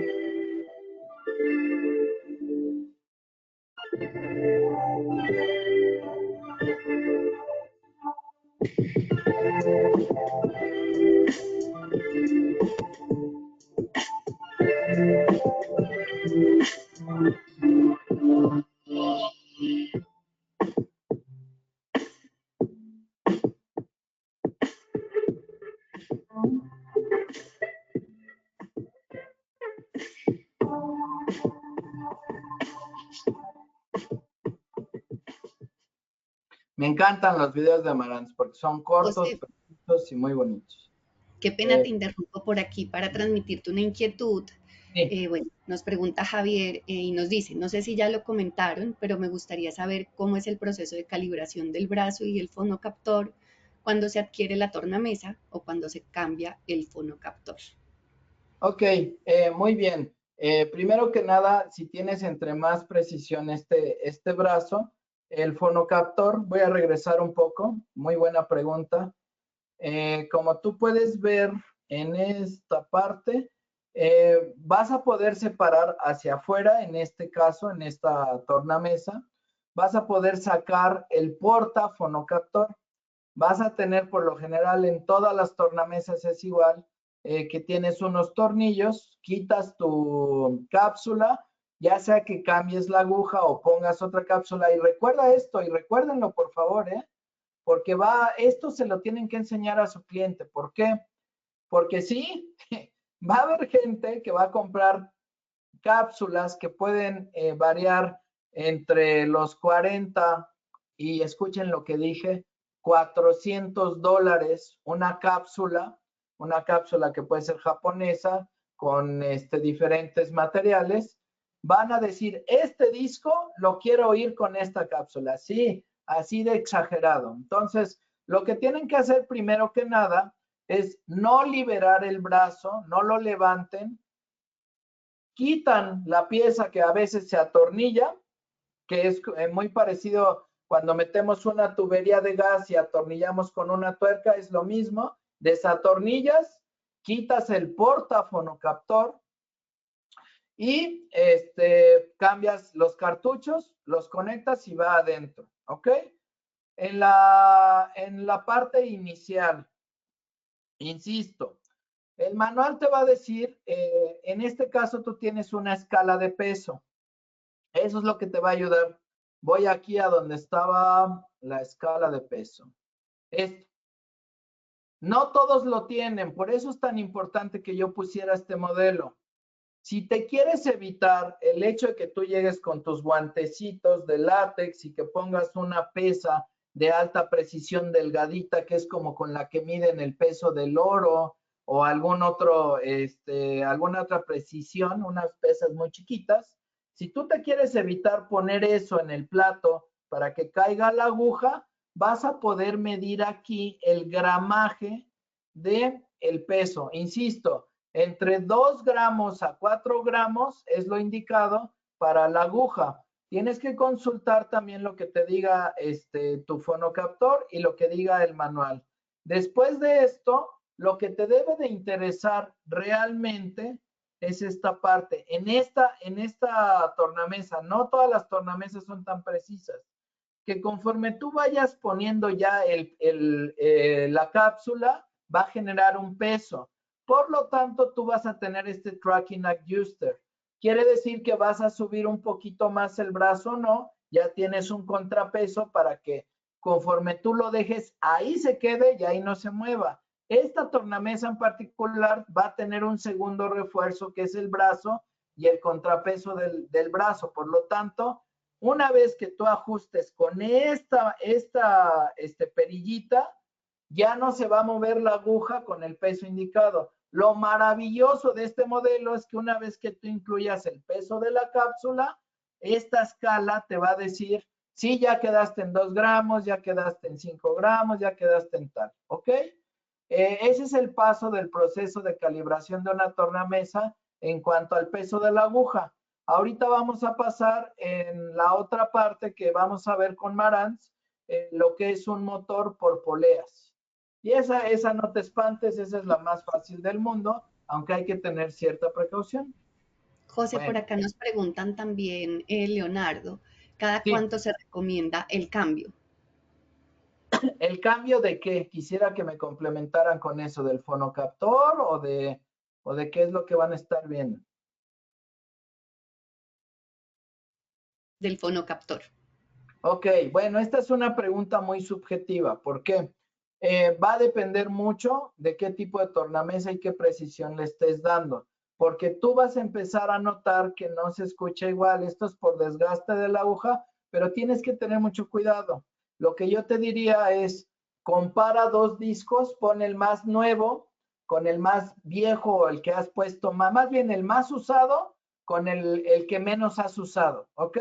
Me encantan los videos de Marantz porque son cortos, José, precisos y muy bonitos. qué pena te interrumpo por aquí para transmitirte una inquietud. Sí. Bueno, nos pregunta Javier y nos dice, no sé si ya lo comentaron, pero me gustaría saber cómo es el proceso de calibración del brazo y el fonocaptor cuando se adquiere la tornamesa o cuando se cambia el fonocaptor. Ok, muy bien. Primero que nada, si tienes entre más precisión este brazo, el fonocaptor, voy a regresar un poco, muy buena pregunta. Como tú puedes ver en esta parte, vas a poder separar hacia afuera, en este caso, en esta tornamesa, vas a poder sacar el porta fonocaptor. Vas a tener por lo general en todas las tornamesas es igual, que tienes unos tornillos, quitas tu cápsula, ya sea que cambies la aguja o pongas otra cápsula. Y recuerda esto, y recuérdenlo por favor, porque esto se lo tienen que enseñar a su cliente. ¿Por qué? Porque sí, va a haber gente que va a comprar cápsulas que pueden variar entre los 40 y escuchen lo que dije, $400 una cápsula que puede ser japonesa con diferentes materiales. Van a decir, este disco lo quiero oír con esta cápsula. Sí, así de exagerado. Entonces, lo que tienen que hacer primero que nada es no liberar el brazo, no lo levanten, quitan la pieza que a veces se atornilla, que es muy parecido cuando metemos una tubería de gas y atornillamos con una tuerca, es lo mismo, desatornillas, quitas el portafonocaptor y cambias los cartuchos, los conectas y va adentro, ¿ok? En la parte inicial, insisto, el manual te va a decir, en este caso tú tienes una escala de peso. Eso es lo que te va a ayudar. Voy aquí a donde estaba la escala de peso. Esto. No todos lo tienen, por eso es tan importante que yo pusiera este modelo. Si te quieres evitar el hecho de que tú llegues con tus guantecitos de látex y que pongas una pesa de alta precisión delgadita, que es como con la que miden el peso del oro o alguna otra precisión, unas pesas muy chiquitas. Si tú te quieres evitar poner eso en el plato para que caiga la aguja, vas a poder medir aquí el gramaje del peso. Insisto, entre 2 gramos a 4 gramos es lo indicado para la aguja. Tienes que consultar también lo que te diga tu fonocaptor y lo que diga el manual. Después de esto, lo que te debe de interesar realmente es esta parte. En esta tornamesa, no todas las tornamesas son tan precisas, que conforme tú vayas poniendo ya la cápsula, va a generar un peso. Por lo tanto, tú vas a tener este tracking adjuster. Quiere decir que vas a subir un poquito más el brazo, ¿no? Ya tienes un contrapeso para que conforme tú lo dejes, ahí se quede y ahí no se mueva. Esta tornamesa en particular va a tener un segundo refuerzo que es el brazo y el contrapeso del brazo. Por lo tanto, una vez que tú ajustes con esta perillita, ya no se va a mover la aguja con el peso indicado. Lo maravilloso de este modelo es que una vez que tú incluyas el peso de la cápsula, esta escala te va a decir, sí, ya quedaste en 2 gramos, ya quedaste en 5 gramos, ya quedaste en tal, ¿ok? Ese es el paso del proceso de calibración de una tornamesa en cuanto al peso de la aguja. Ahorita vamos a pasar en la otra parte que vamos a ver con Marantz, lo que es un motor por poleas. Y esa no te espantes, esa es la más fácil del mundo, aunque hay que tener cierta precaución. José, Bueno, por acá nos preguntan también, Leonardo, ¿cada sí, cuánto se recomienda el cambio? ¿el cambio de qué? Quisiera que me complementaran con eso, ¿del fonocaptor o de qué es lo que van a estar viendo? del fonocaptor? Ok, bueno, esta es una pregunta muy subjetiva. ¿Por qué? Va a depender mucho de qué tipo de tornamesa y qué precisión le estés dando. Porque tú vas a empezar a notar que no se escucha igual. Esto es por desgaste de la aguja, pero tienes que tener mucho cuidado. Lo que yo te diría es, compara dos discos, pon el más nuevo con el más viejo, el que has puesto, más bien el más usado con el que menos has usado, ¿ok?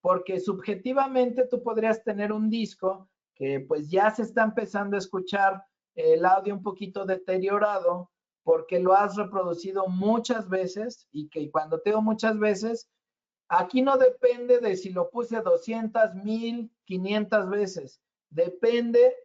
Porque subjetivamente tú podrías tener un disco que pues ya se está empezando a escuchar el audio un poquito deteriorado porque lo has reproducido muchas veces y que cuando te digo muchas veces, aquí no depende de si lo puse 200, 1000, 500 veces, depende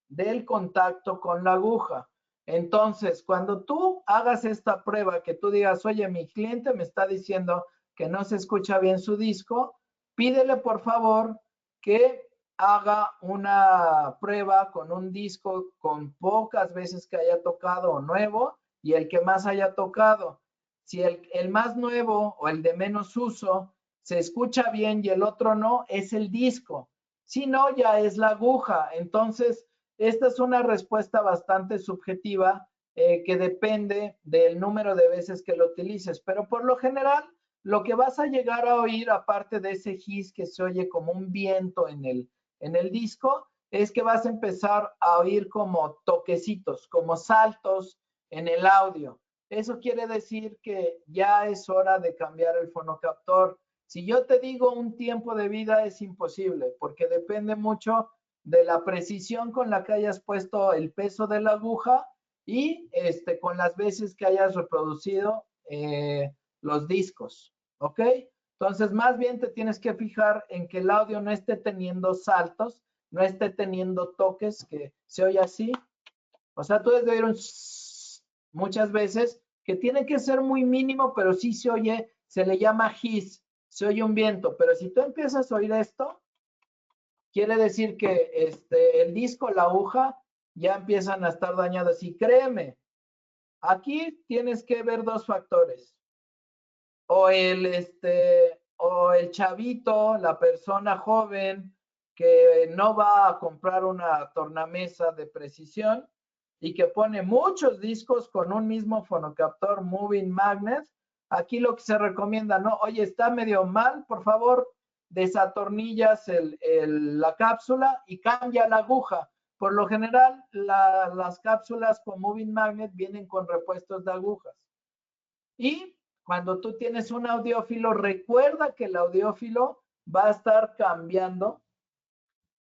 del contacto con la aguja. Entonces, cuando tú hagas esta prueba, que tú digas, oye, mi cliente me está diciendo que no se escucha bien su disco, pídele por favor que haga una prueba con un disco con pocas veces que haya tocado o nuevo y el que más haya tocado. Si el más nuevo o el de menos uso se escucha bien y el otro no, es el disco. Si no, ya es la aguja. Entonces, esta es una respuesta bastante subjetiva que depende del número de veces que lo utilices. Pero por lo general, lo que vas a llegar a oír, aparte de ese hiss que se oye como un viento en el disco, es que vas a empezar a oír como toquecitos, como saltos en el audio. Eso quiere decir que ya es hora de cambiar el fonocaptor. Si yo te digo un tiempo de vida es imposible, porque depende mucho de la precisión con la que hayas puesto el peso de la aguja y con las veces que hayas reproducido los discos, ¿ok? Entonces, más bien te tienes que fijar en que el audio no esté teniendo saltos, no esté teniendo toques, que se oye así. O sea, tú debes de oír un muchas veces, que tiene que ser muy mínimo, pero sí se oye, se le llama hiss, se oye un viento. Pero si tú empiezas a oír esto, quiere decir que el disco, la aguja, ya empiezan a estar dañadas. Y créeme, aquí tienes que ver dos factores. O el chavito, la persona joven que no va a comprar una tornamesa de precisión y que pone muchos discos con un mismo fonocaptor moving magnet. Aquí lo que se recomienda, ¿no? Oye, está medio mal, por favor, desatornillas la cápsula y cambia la aguja. Por lo general, las cápsulas con moving magnet vienen con repuestos de agujas. Y cuando tú tienes un audiófilo, recuerda que el audiófilo va a estar cambiando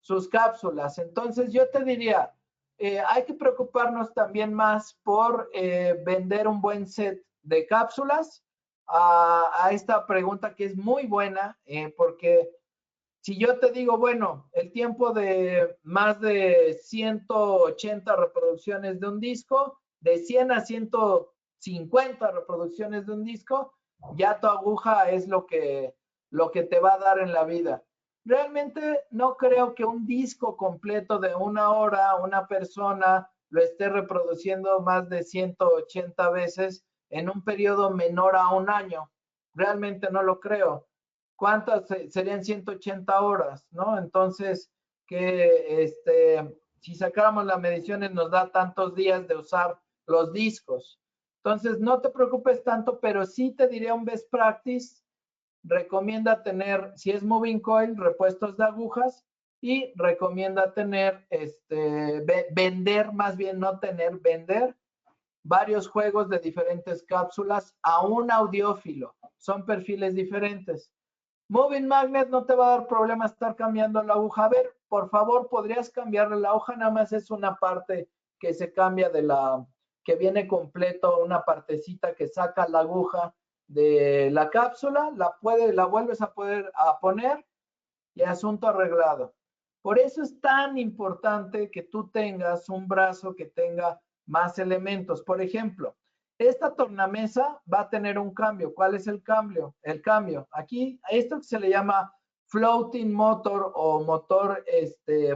sus cápsulas. Entonces yo te diría, hay que preocuparnos también más por vender un buen set de cápsulas a esta pregunta que es muy buena, porque si yo te digo, bueno, el tiempo de más de 180 reproducciones de un disco, de 100 a 150 reproducciones de un disco, ya tu aguja es lo que te va a dar en la vida. Realmente no creo que un disco completo de una hora, una persona lo esté reproduciendo más de 180 veces en un periodo menor a un año. Realmente no lo creo. ¿Cuántas serían 180 horas, no? Entonces, que si sacáramos las mediciones nos da tantos días de usar los discos. Entonces, no te preocupes tanto, pero sí te diría un best practice. Recomienda tener, si es moving coil, repuestos de agujas y recomienda tener, vender, más bien no tener, vender varios juegos de diferentes cápsulas a un audiófilo. Son perfiles diferentes. Moving Magnet no te va a dar problema estar cambiando la aguja. A ver, por favor, podrías cambiarle la hoja, nada más es una parte que se cambia que viene completo, una partecita que saca la aguja de la cápsula, la vuelves a poner y asunto arreglado. Por eso es tan importante que tú tengas un brazo que tenga más elementos. Por ejemplo, esta tornamesa va a tener un cambio. ¿Cuál es el cambio? El cambio. Aquí, a esto que se le llama floating motor o motor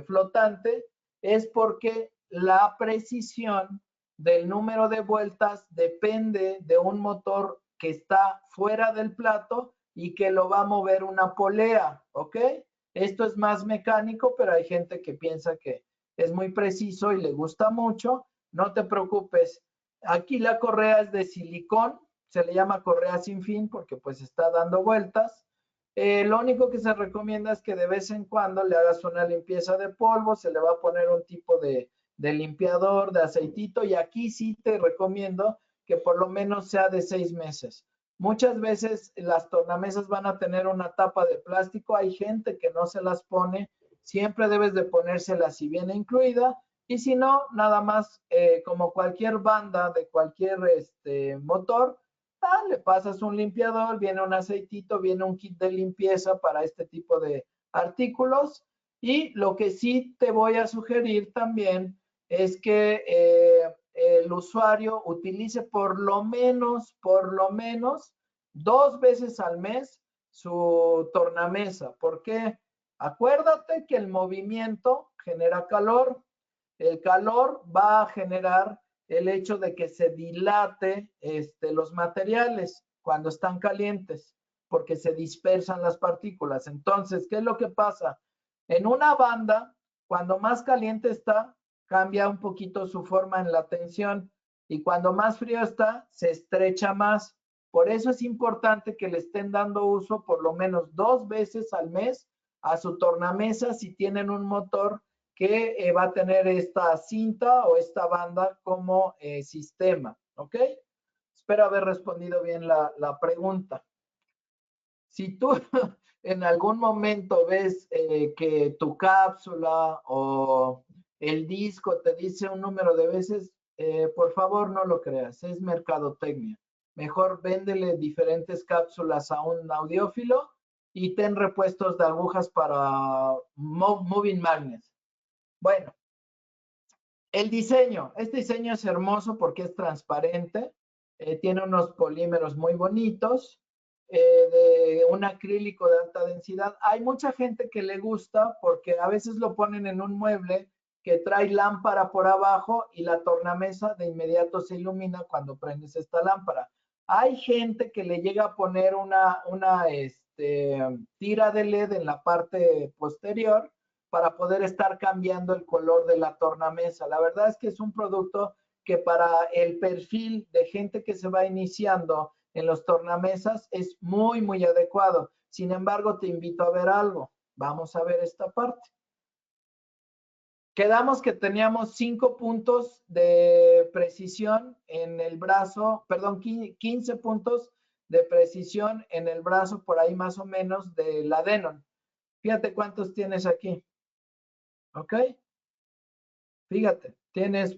flotante, es porque la precisión del número de vueltas depende de un motor que está fuera del plato y que lo va a mover una polea, ¿ok? Esto es más mecánico, pero hay gente que piensa que es muy preciso y le gusta mucho. No te preocupes. Aquí la correa es de silicón, se le llama correa sin fin porque pues está dando vueltas. Lo único que se recomienda es que de vez en cuando le hagas una limpieza de polvo, se le va a poner un tipo de limpiador, de aceitito, y aquí sí te recomiendo que por lo menos sea de 6 meses. Muchas veces las tornamesas van a tener una tapa de plástico, hay gente que no se las pone, siempre debes de ponérselas si viene incluida, y si no, nada más como cualquier banda de cualquier motor, le pasas un limpiador, viene un aceitito, viene un kit de limpieza para este tipo de artículos. Y lo que sí te voy a sugerir también es que el usuario utilice por lo menos 2 veces al mes su tornamesa. ¿Por qué? Acuérdate que el movimiento genera calor. El calor va a generar el hecho de que se dilate los materiales cuando están calientes, porque se dispersan las partículas. Entonces, ¿qué es lo que pasa? En una banda, cuando más caliente está, cambia un poquito su forma en la tensión, y cuando más frío está, se estrecha más. Por eso es importante que le estén dando uso por lo menos 2 veces al mes a su tornamesa si tienen un motor que va a tener esta cinta o esta banda como sistema, ¿ok? Espero haber respondido bien la pregunta. Si tú en algún momento ves que tu cápsula o el disco te dice un número de veces, por favor no lo creas, es mercadotecnia. Mejor véndele diferentes cápsulas a un audiófilo y ten repuestos de agujas para moving magnets. Bueno, el diseño. Este diseño es hermoso porque es transparente, tiene unos polímeros muy bonitos, de un acrílico de alta densidad. Hay mucha gente que le gusta porque a veces lo ponen en un mueble que trae lámpara por abajo y la tornamesa de inmediato se ilumina cuando prendes esta lámpara. Hay gente que le llega a poner una tira de LED en la parte posterior para poder estar cambiando el color de la tornamesa. La verdad es que es un producto que para el perfil de gente que se va iniciando en los tornamesas es muy, muy adecuado. Sin embargo, te invito a ver algo. Vamos a ver esta parte. Quedamos que teníamos 5 puntos de precisión en el brazo, perdón, 15 puntos de precisión en el brazo, por ahí más o menos, de la Denon. Fíjate cuántos tienes aquí. ¿Ok? Fíjate, tienes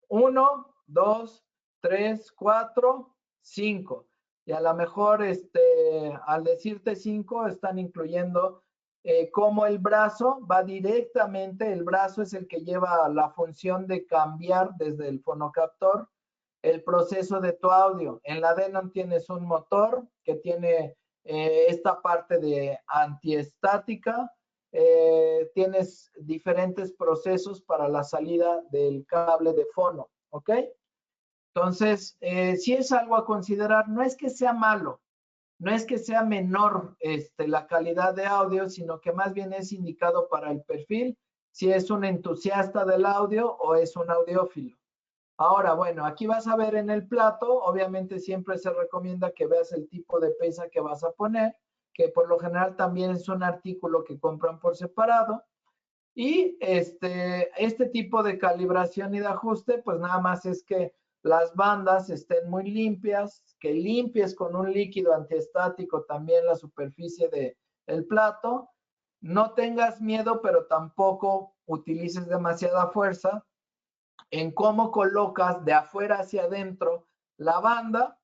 1, 2, 3, 4, 5. Y a lo mejor al decirte 5 están incluyendo cómo el brazo va directamente, el brazo es el que lleva la función de cambiar desde el fonocaptor el proceso de tu audio. En la Denon tienes un motor que tiene esta parte de antiestática, tienes diferentes procesos para la salida del cable de fono, ¿ok? Entonces, sí es algo a considerar. No es que sea malo, no es que sea menor la calidad de audio, sino que más bien es indicado para el perfil, si es un entusiasta del audio o es un audiófilo. Ahora, bueno, aquí vas a ver en el plato, obviamente siempre se recomienda que veas el tipo de pesa que vas a poner, que por lo general también es un artículo que compran por separado. Y este tipo de calibración y de ajuste, pues nada más es que las bandas estén muy limpias, que limpies con un líquido antiestático también la superficie del plato. No tengas miedo, pero tampoco utilices demasiada fuerza en cómo colocas de afuera hacia adentro la banda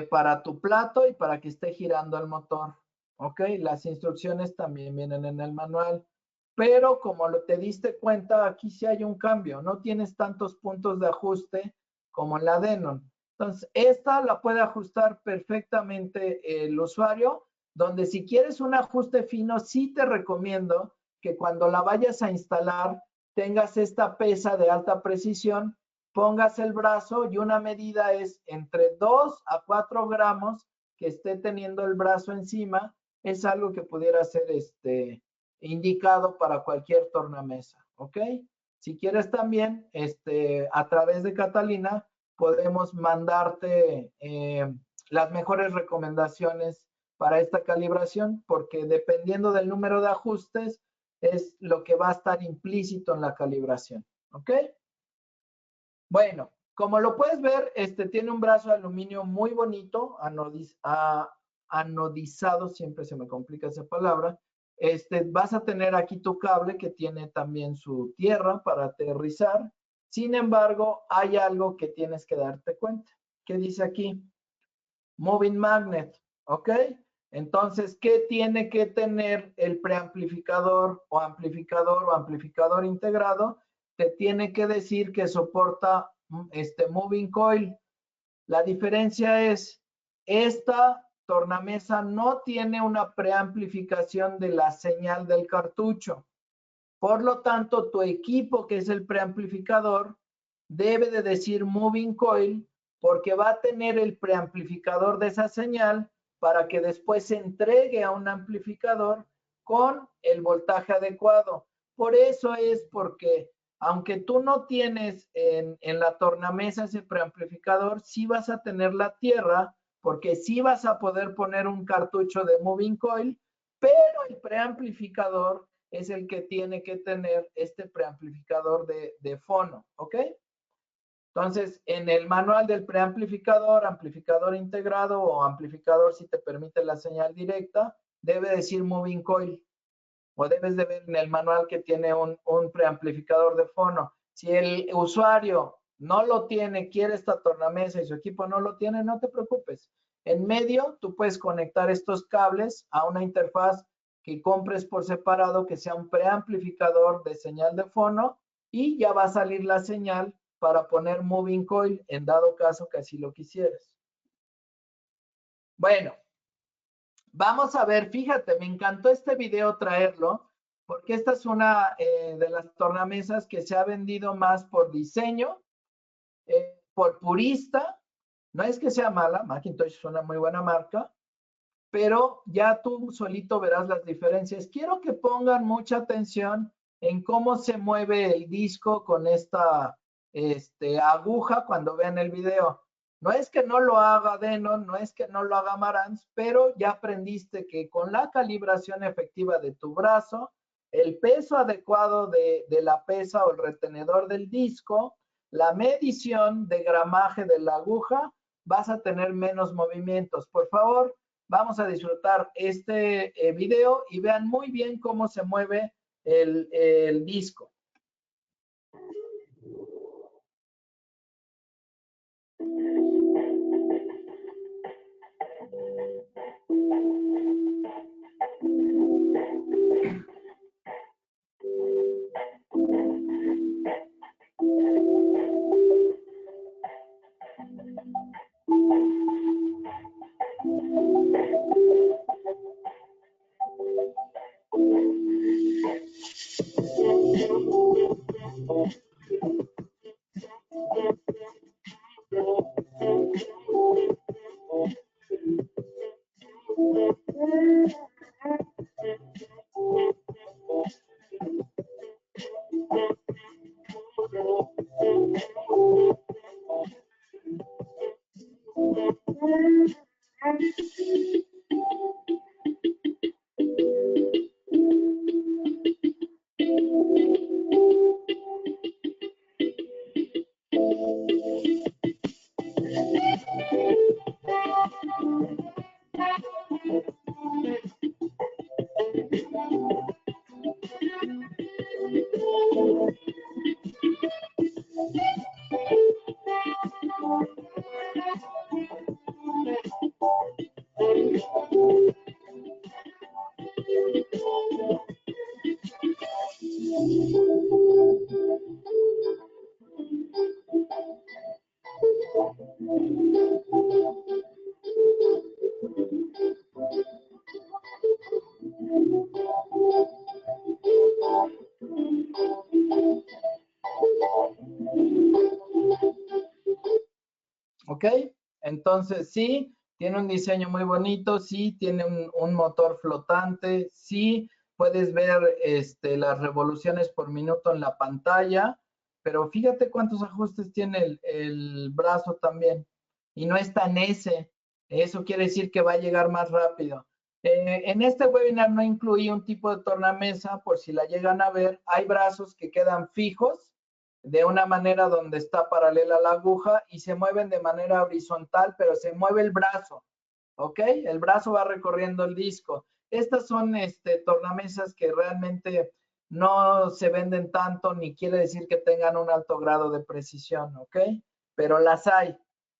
para tu plato y para que esté girando el motor. Ok, las instrucciones también vienen en el manual, pero como te diste cuenta, aquí sí hay un cambio, no tienes tantos puntos de ajuste como en la Denon. Entonces, esta la puede ajustar perfectamente el usuario, donde si quieres un ajuste fino, sí te recomiendo que cuando la vayas a instalar, tengas esta pesa de alta precisión, pongas el brazo y una medida es entre 2 a 4 gramos, que esté teniendo el brazo encima es algo que pudiera ser indicado para cualquier tornamesa, ¿ok? Si quieres también, a través de Catalina, podemos mandarte las mejores recomendaciones para esta calibración, porque dependiendo del número de ajustes, es lo que va a estar implícito en la calibración, ¿ok? Bueno, como lo puedes ver, tiene un brazo de aluminio muy bonito, anodizado, siempre se me complica esa palabra. Vas a tener aquí tu cable que tiene también su tierra para aterrizar. Sin embargo, hay algo que tienes que darte cuenta. ¿Qué dice aquí? Moving magnet, ¿ok? Entonces, ¿qué tiene que tener el preamplificador o amplificador integrado? Te tiene que decir que soporta moving coil. La diferencia es, esta tornamesa no tiene una preamplificación de la señal del cartucho. Por lo tanto, tu equipo, que es el preamplificador, debe de decir moving coil porque va a tener el preamplificador de esa señal para que después se entregue a un amplificador con el voltaje adecuado. Por eso es porque, aunque tú no tienes en la tornamesa ese preamplificador, sí vas a tener la tierra, porque sí vas a poder poner un cartucho de moving coil, pero el preamplificador es el que tiene que tener este preamplificador de fono, ¿ok? Entonces, en el manual del preamplificador, amplificador integrado o amplificador, si te permite la señal directa, debe decir moving coil. O debes de ver en el manual que tiene un preamplificador de fono. Si el usuario no lo tiene, quiere esta tornamesa y su equipo no lo tiene, no te preocupes. En medio, tú puedes conectar estos cables a una interfaz que compres por separado, que sea un preamplificador de señal de fono, y ya va a salir la señal para poner moving coil en dado caso que así lo quisieras. Bueno, vamos a ver, fíjate, me encantó este video traerlo, porque esta es una de las tornamesas que se ha vendido más por diseño, por purista. No es que sea mala, Macintosh es una muy buena marca, pero ya tú solito verás las diferencias. Quiero que pongan mucha atención en cómo se mueve el disco con esta aguja cuando vean el video. No es que no lo haga Denon, no es que no lo haga Marantz, pero ya aprendiste que con la calibración efectiva de tu brazo, el peso adecuado de la pesa o el retenedor del disco, la medición de gramaje de la aguja, vas a tener menos movimientos. Por favor, vamos a disfrutar este video y vean muy bien cómo se mueve el disco. ¿Ok? Entonces, sí, tiene un diseño muy bonito, sí, tiene un motor flotante, sí, puedes ver las revoluciones por minuto en la pantalla, pero fíjate cuántos ajustes tiene el brazo también. Y no está en S, eso quiere decir que va a llegar más rápido. En este webinar no incluí un tipo de tornamesa, por si la llegan a ver, hay brazos que quedan fijos de una manera donde está paralela a la aguja y se mueven de manera horizontal, pero se mueve el brazo, ¿ok? El brazo va recorriendo el disco. Estas son tornamesas que realmente no se venden tanto, ni quiere decir que tengan un alto grado de precisión, ¿ok? Pero las hay.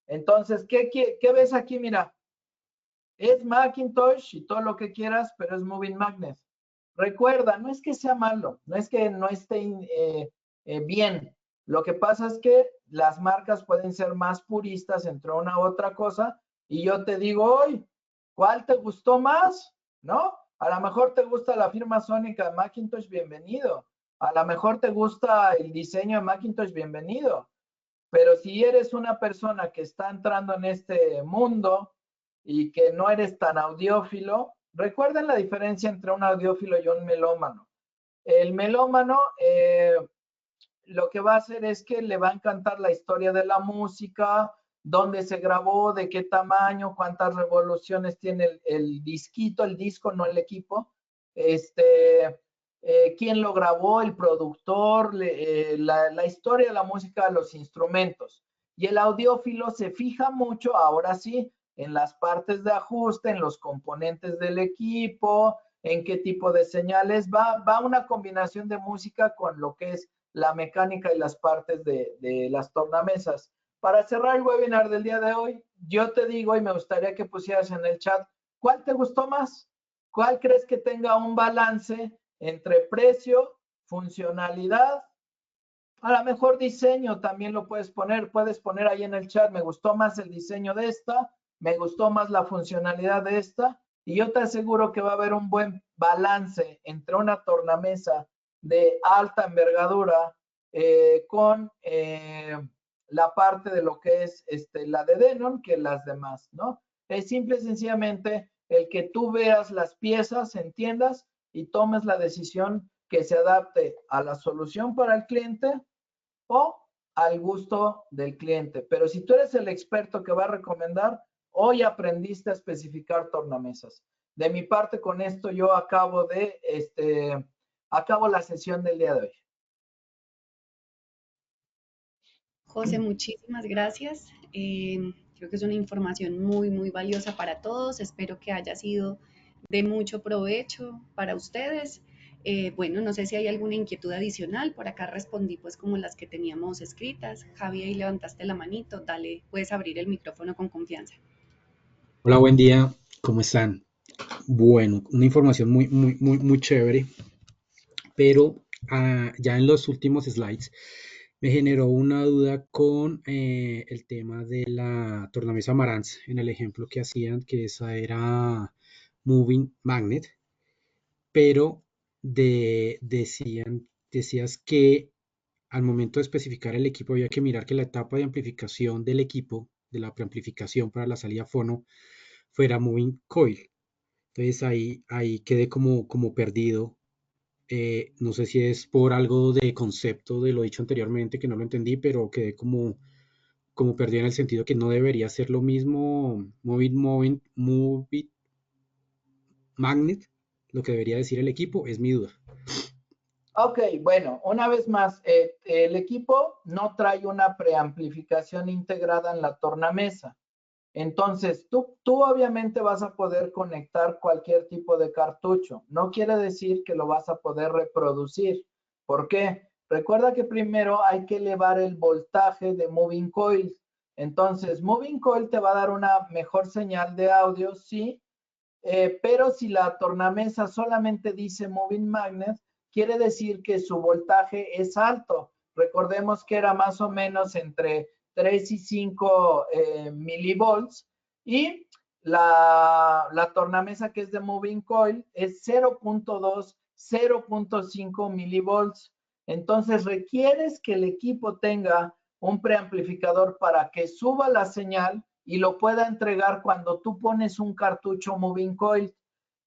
Entonces, ¿qué ves aquí? Mira, es Macintosh y todo lo que quieras, pero es Moving Magnet. Recuerda, no es que sea malo, no es que no esté bien. Lo que pasa es que las marcas pueden ser más puristas entre una u otra cosa y yo te digo hoy, ¿cuál te gustó más? ¿No? A lo mejor te gusta la firma sónica de Macintosh, bienvenido. A lo mejor te gusta el diseño de Macintosh, bienvenido. Pero si eres una persona que está entrando en este mundo y que no eres tan audiófilo, recuerden la diferencia entre un audiófilo y un melómano. El melómano lo que va a hacer es que le va a encantar la historia de la música, dónde se grabó, de qué tamaño, cuántas revoluciones tiene el disquito, el disco, no el equipo, quién lo grabó, el productor, la historia de la música, los instrumentos. Y el audiófilo se fija mucho, ahora sí, en las partes de ajuste, en los componentes del equipo, en qué tipo de señales. Va una combinación de música con lo que es la mecánica y las partes de las tornamesas. Para cerrar el webinar del día de hoy, yo te digo y me gustaría que pusieras en el chat, ¿cuál te gustó más? ¿Cuál crees que tenga un balance entre precio, funcionalidad? A lo mejor diseño también lo puedes poner ahí en el chat, me gustó más el diseño de esta, me gustó más la funcionalidad de esta, y yo te aseguro que va a haber un buen balance entre una tornamesa de alta envergadura con la parte de lo que es la de Denon que las demás, ¿no? Es simple y sencillamente el que tú veas las piezas, entiendas y tomes la decisión que se adapte a la solución para el cliente o al gusto del cliente. Pero si tú eres el experto que va a recomendar, hoy aprendiste a especificar tornamesas. De mi parte, con esto yo acabo la sesión del día de hoy. José, muchísimas gracias. Creo que es una información muy, muy valiosa para todos. Espero que haya sido de mucho provecho para ustedes. Bueno, no sé si hay alguna inquietud adicional. Por acá respondí pues como las que teníamos escritas. Javi, ahí levantaste la manito. Dale, puedes abrir el micrófono con confianza. Hola, buen día. ¿Cómo están? Bueno, una información muy chévere, pero ya en los últimos slides me generó una duda con el tema de la tornamesa Marantz, en el ejemplo que hacían, que esa era Moving Magnet, pero decías que al momento de especificar el equipo había que mirar que la etapa de amplificación del equipo, de la preamplificación para la salida fono, fuera Moving Coil. Entonces ahí quedé como perdido. No sé si es por algo de concepto de lo dicho anteriormente que no lo entendí, pero quedé como perdido en el sentido que no debería ser lo mismo Moving Magnet, lo que debería decir el equipo, es mi duda. Ok, bueno, una vez más, el equipo no trae una preamplificación integrada en la tornamesa. Entonces, tú obviamente vas a poder conectar cualquier tipo de cartucho. No quiere decir que lo vas a poder reproducir. ¿Por qué? Recuerda que primero hay que elevar el voltaje de Moving Coil. Entonces, Moving Coil te va a dar una mejor señal de audio, sí, pero si la tornamesa solamente dice Moving Magnet, quiere decir que su voltaje es alto. Recordemos que era más o menos entre 3 y 5 milivolts y la tornamesa que es de Moving Coil es 0.2, 0.5 milivolts. Entonces requieres que el equipo tenga un preamplificador para que suba la señal y lo pueda entregar cuando tú pones un cartucho moving coil.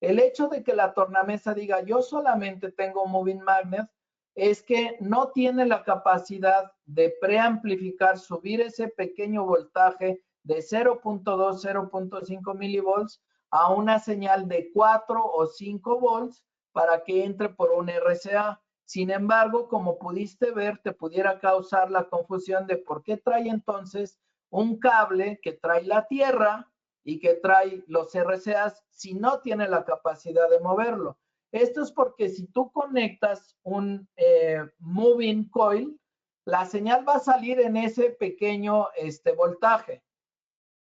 El hecho de que la tornamesa diga yo solamente tengo moving magnet es que no tiene la capacidad de preamplificar, subir ese pequeño voltaje de 0.2, 0.5 milivolts a una señal de 4 o 5 volts para que entre por un RCA. Sin embargo, como pudiste ver, te pudiera causar la confusión de por qué trae entonces un cable que trae la tierra y que trae los RCAs si no tiene la capacidad de moverlo. Esto es porque si tú conectas un moving coil, la señal va a salir en ese pequeño voltaje.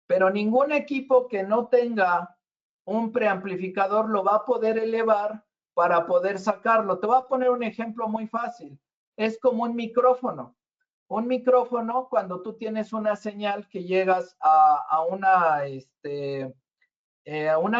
Pero ningún equipo que no tenga un preamplificador lo va a poder elevar para poder sacarlo. Te voy a poner un ejemplo muy fácil. Es como un micrófono. Un micrófono, cuando tú tienes una señal que llegas a una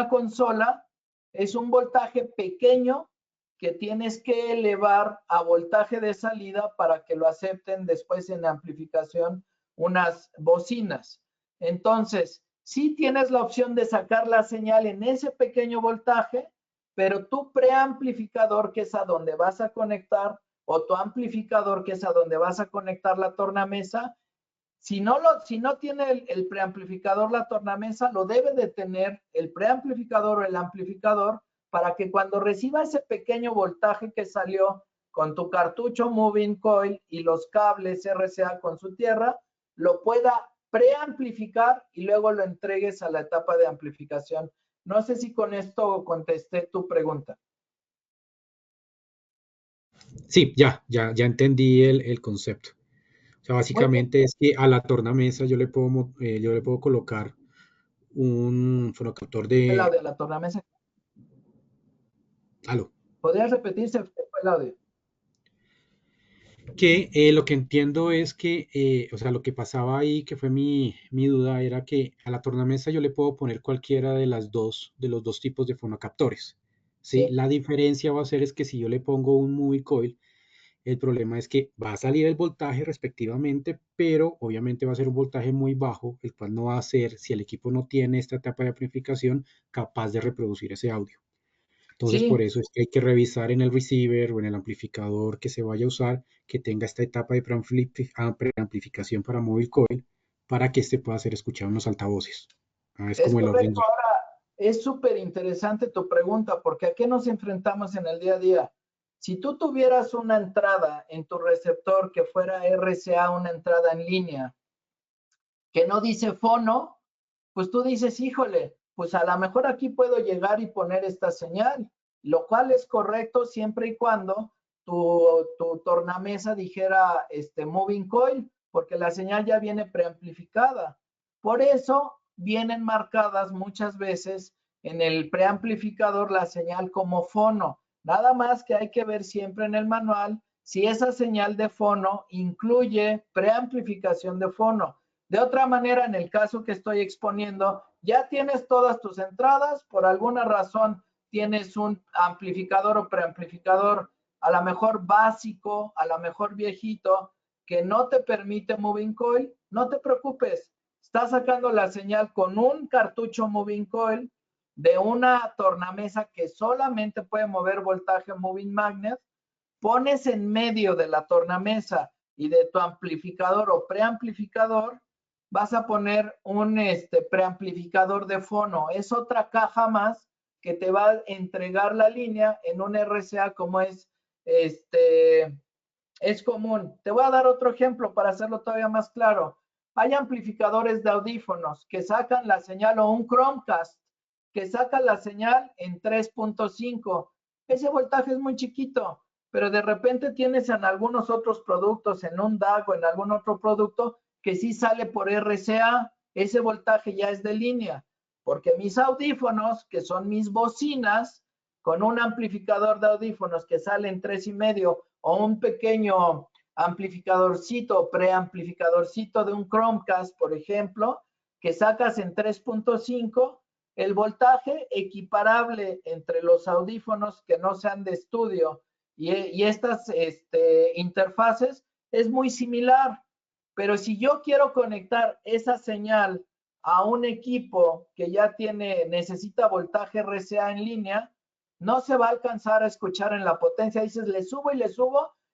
consola, es un voltaje pequeño que tienes que elevar a voltaje de salida para que lo acepten después en amplificación unas bocinas. Entonces, sí tienes la opción de sacar la señal en ese pequeño voltaje, pero tu preamplificador, que es a donde vas a conectar, o tu amplificador, que es a donde vas a conectar la tornamesa, si no tiene el preamplificador la tornamesa, lo debe de tener el preamplificador o el amplificador para que cuando reciba ese pequeño voltaje que salió con tu cartucho moving coil y los cables RCA con su tierra, lo pueda preamplificar y luego lo entregues a la etapa de amplificación. No sé si con esto contesté tu pregunta. Sí, ya entendí el concepto. O sea, básicamente es que a la tornamesa yo le puedo colocar un fonocaptor El de... audio de la tornamesa. Aló. ¿Podrías repetirse el audio? Que lo que entiendo es que, o sea, lo que pasaba ahí, que fue mi duda, era que a la tornamesa yo le puedo poner cualquiera de los dos tipos de fonocaptores, ¿sí? Sí. La diferencia va a ser es que si yo le pongo un moving coil, el problema es que va a salir el voltaje respectivamente, pero obviamente va a ser un voltaje muy bajo, el cual no va a ser, si el equipo no tiene esta etapa de amplificación, capaz de reproducir ese audio. Entonces, Sí. por eso es que hay que revisar en el receiver o en el amplificador que se vaya a usar que tenga esta etapa de preamplificación para móvil coil para que este pueda ser escuchado en los altavoces. Es Es como el orden correcto. ya. Ahora, es súper interesante tu pregunta, porque ¿a qué nos enfrentamos en el día a día? Si tú tuvieras una entrada en tu receptor que fuera RCA, una entrada en línea, que no dice fono, pues tú dices, híjole, pues a lo mejor aquí puedo llegar y poner esta señal, lo cual es correcto siempre y cuando tu tornamesa dijera moving coil, porque la señal ya viene preamplificada. Por eso vienen marcadas muchas veces en el preamplificador la señal como fono. Nada más que hay que ver siempre en el manual si esa señal de fono incluye preamplificación de fono. De otra manera, en el caso que estoy exponiendo, ya tienes todas tus entradas, por alguna razón tienes un amplificador o preamplificador a lo mejor básico, a lo mejor viejito, que no te permite moving coil, no te preocupes, estás sacando la señal con un cartucho moving coil de una tornamesa que solamente puede mover voltaje moving magnet, pones en medio de la tornamesa y de tu amplificador o preamplificador, vas a poner un preamplificador de fono. Es otra caja más que te va a entregar la línea en un RCA como es común. Te voy a dar otro ejemplo para hacerlo todavía más claro. Hay amplificadores de audífonos que sacan la señal o un Chromecast que saca la señal en 3.5. Ese voltaje es muy chiquito, pero de repente tienes en algunos otros productos, en un DAC o en algún otro producto, que sí sale por RCA. Ese voltaje ya es de línea, porque mis audífonos, que son mis bocinas, con un amplificador de audífonos que sale en 3.5 o un pequeño amplificadorcito, preamplificadorcito de un Chromecast, por ejemplo, que sacas en 3.5, el voltaje equiparable entre los audífonos que no sean de estudio y estas interfaces es muy similar. Pero si yo quiero conectar esa señal a un equipo que ya necesita voltaje RCA en línea, no se va a alcanzar a escuchar en la potencia. Dices, le subo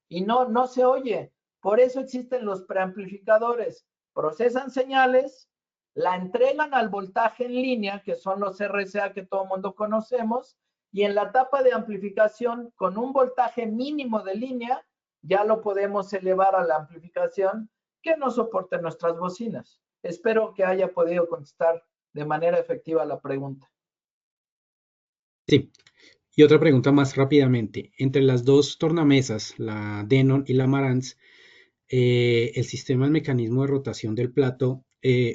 y no se oye. Por eso existen los preamplificadores. Procesan señales, la entregan al voltaje en línea, que son los RCA que todo el mundo conocemos, y en la etapa de amplificación, con un voltaje mínimo de línea, ya lo podemos elevar a la amplificación que nos soporte nuestras bocinas. Espero que haya podido contestar de manera efectiva la pregunta. Sí. Y otra pregunta más rápidamente. Entre las dos tornamesas, la Denon y la Marantz, el sistema, el mecanismo de rotación del plato,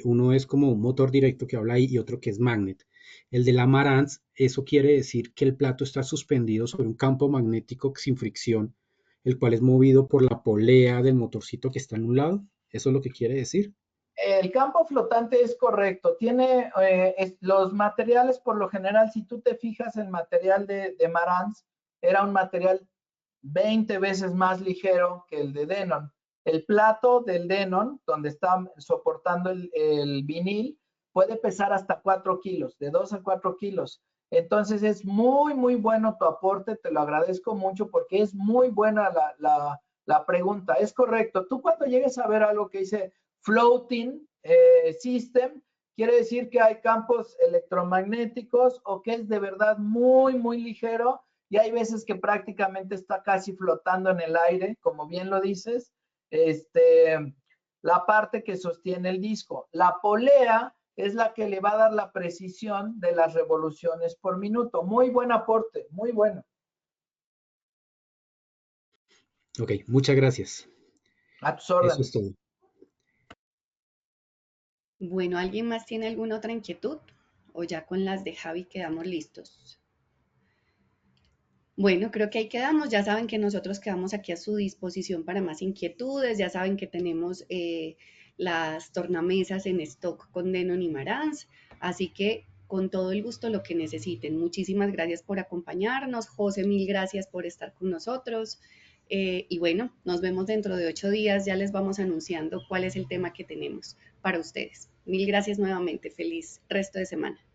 uno es como un motor directo que habla ahí y otro que es magnet. El de la Marantz, eso quiere decir que el plato está suspendido sobre un campo magnético sin fricción, el cual es movido por la polea del motorcito que está en un lado. ¿Eso es lo que quiere decir? El campo flotante es correcto. Tiene los materiales, por lo general, si tú te fijas, el material de Marantz era un material 20 veces más ligero que el de Denon. El plato del Denon, donde está soportando el vinil, puede pesar hasta 4 kilos, de 2 a 4 kilos. Entonces es muy, muy bueno tu aporte, te lo agradezco mucho porque es muy buena la pregunta. Es correcto. Tú cuando llegues a ver algo que dice floating system, quiere decir que hay campos electromagnéticos o que es de verdad muy, muy ligero y hay veces que prácticamente está casi flotando en el aire, como bien lo dices, la parte que sostiene el disco. La polea es la que le va a dar la precisión de las revoluciones por minuto. Muy buen aporte, muy bueno. Ok, muchas gracias. A tus Eso órdenes. es todo. Bueno, ¿alguien más tiene alguna otra inquietud? ¿O ya con las de Javi quedamos listos? Bueno, creo que ahí quedamos. Ya saben que nosotros quedamos aquí a su disposición para más inquietudes. Ya saben que tenemos las tornamesas en stock con Denon y Marantz. Así que con todo el gusto lo que necesiten. Muchísimas gracias por acompañarnos. José, mil gracias por estar con nosotros. Y bueno, nos vemos dentro de 8 días. Ya les vamos anunciando cuál es el tema que tenemos para ustedes. Mil gracias nuevamente. Feliz resto de semana.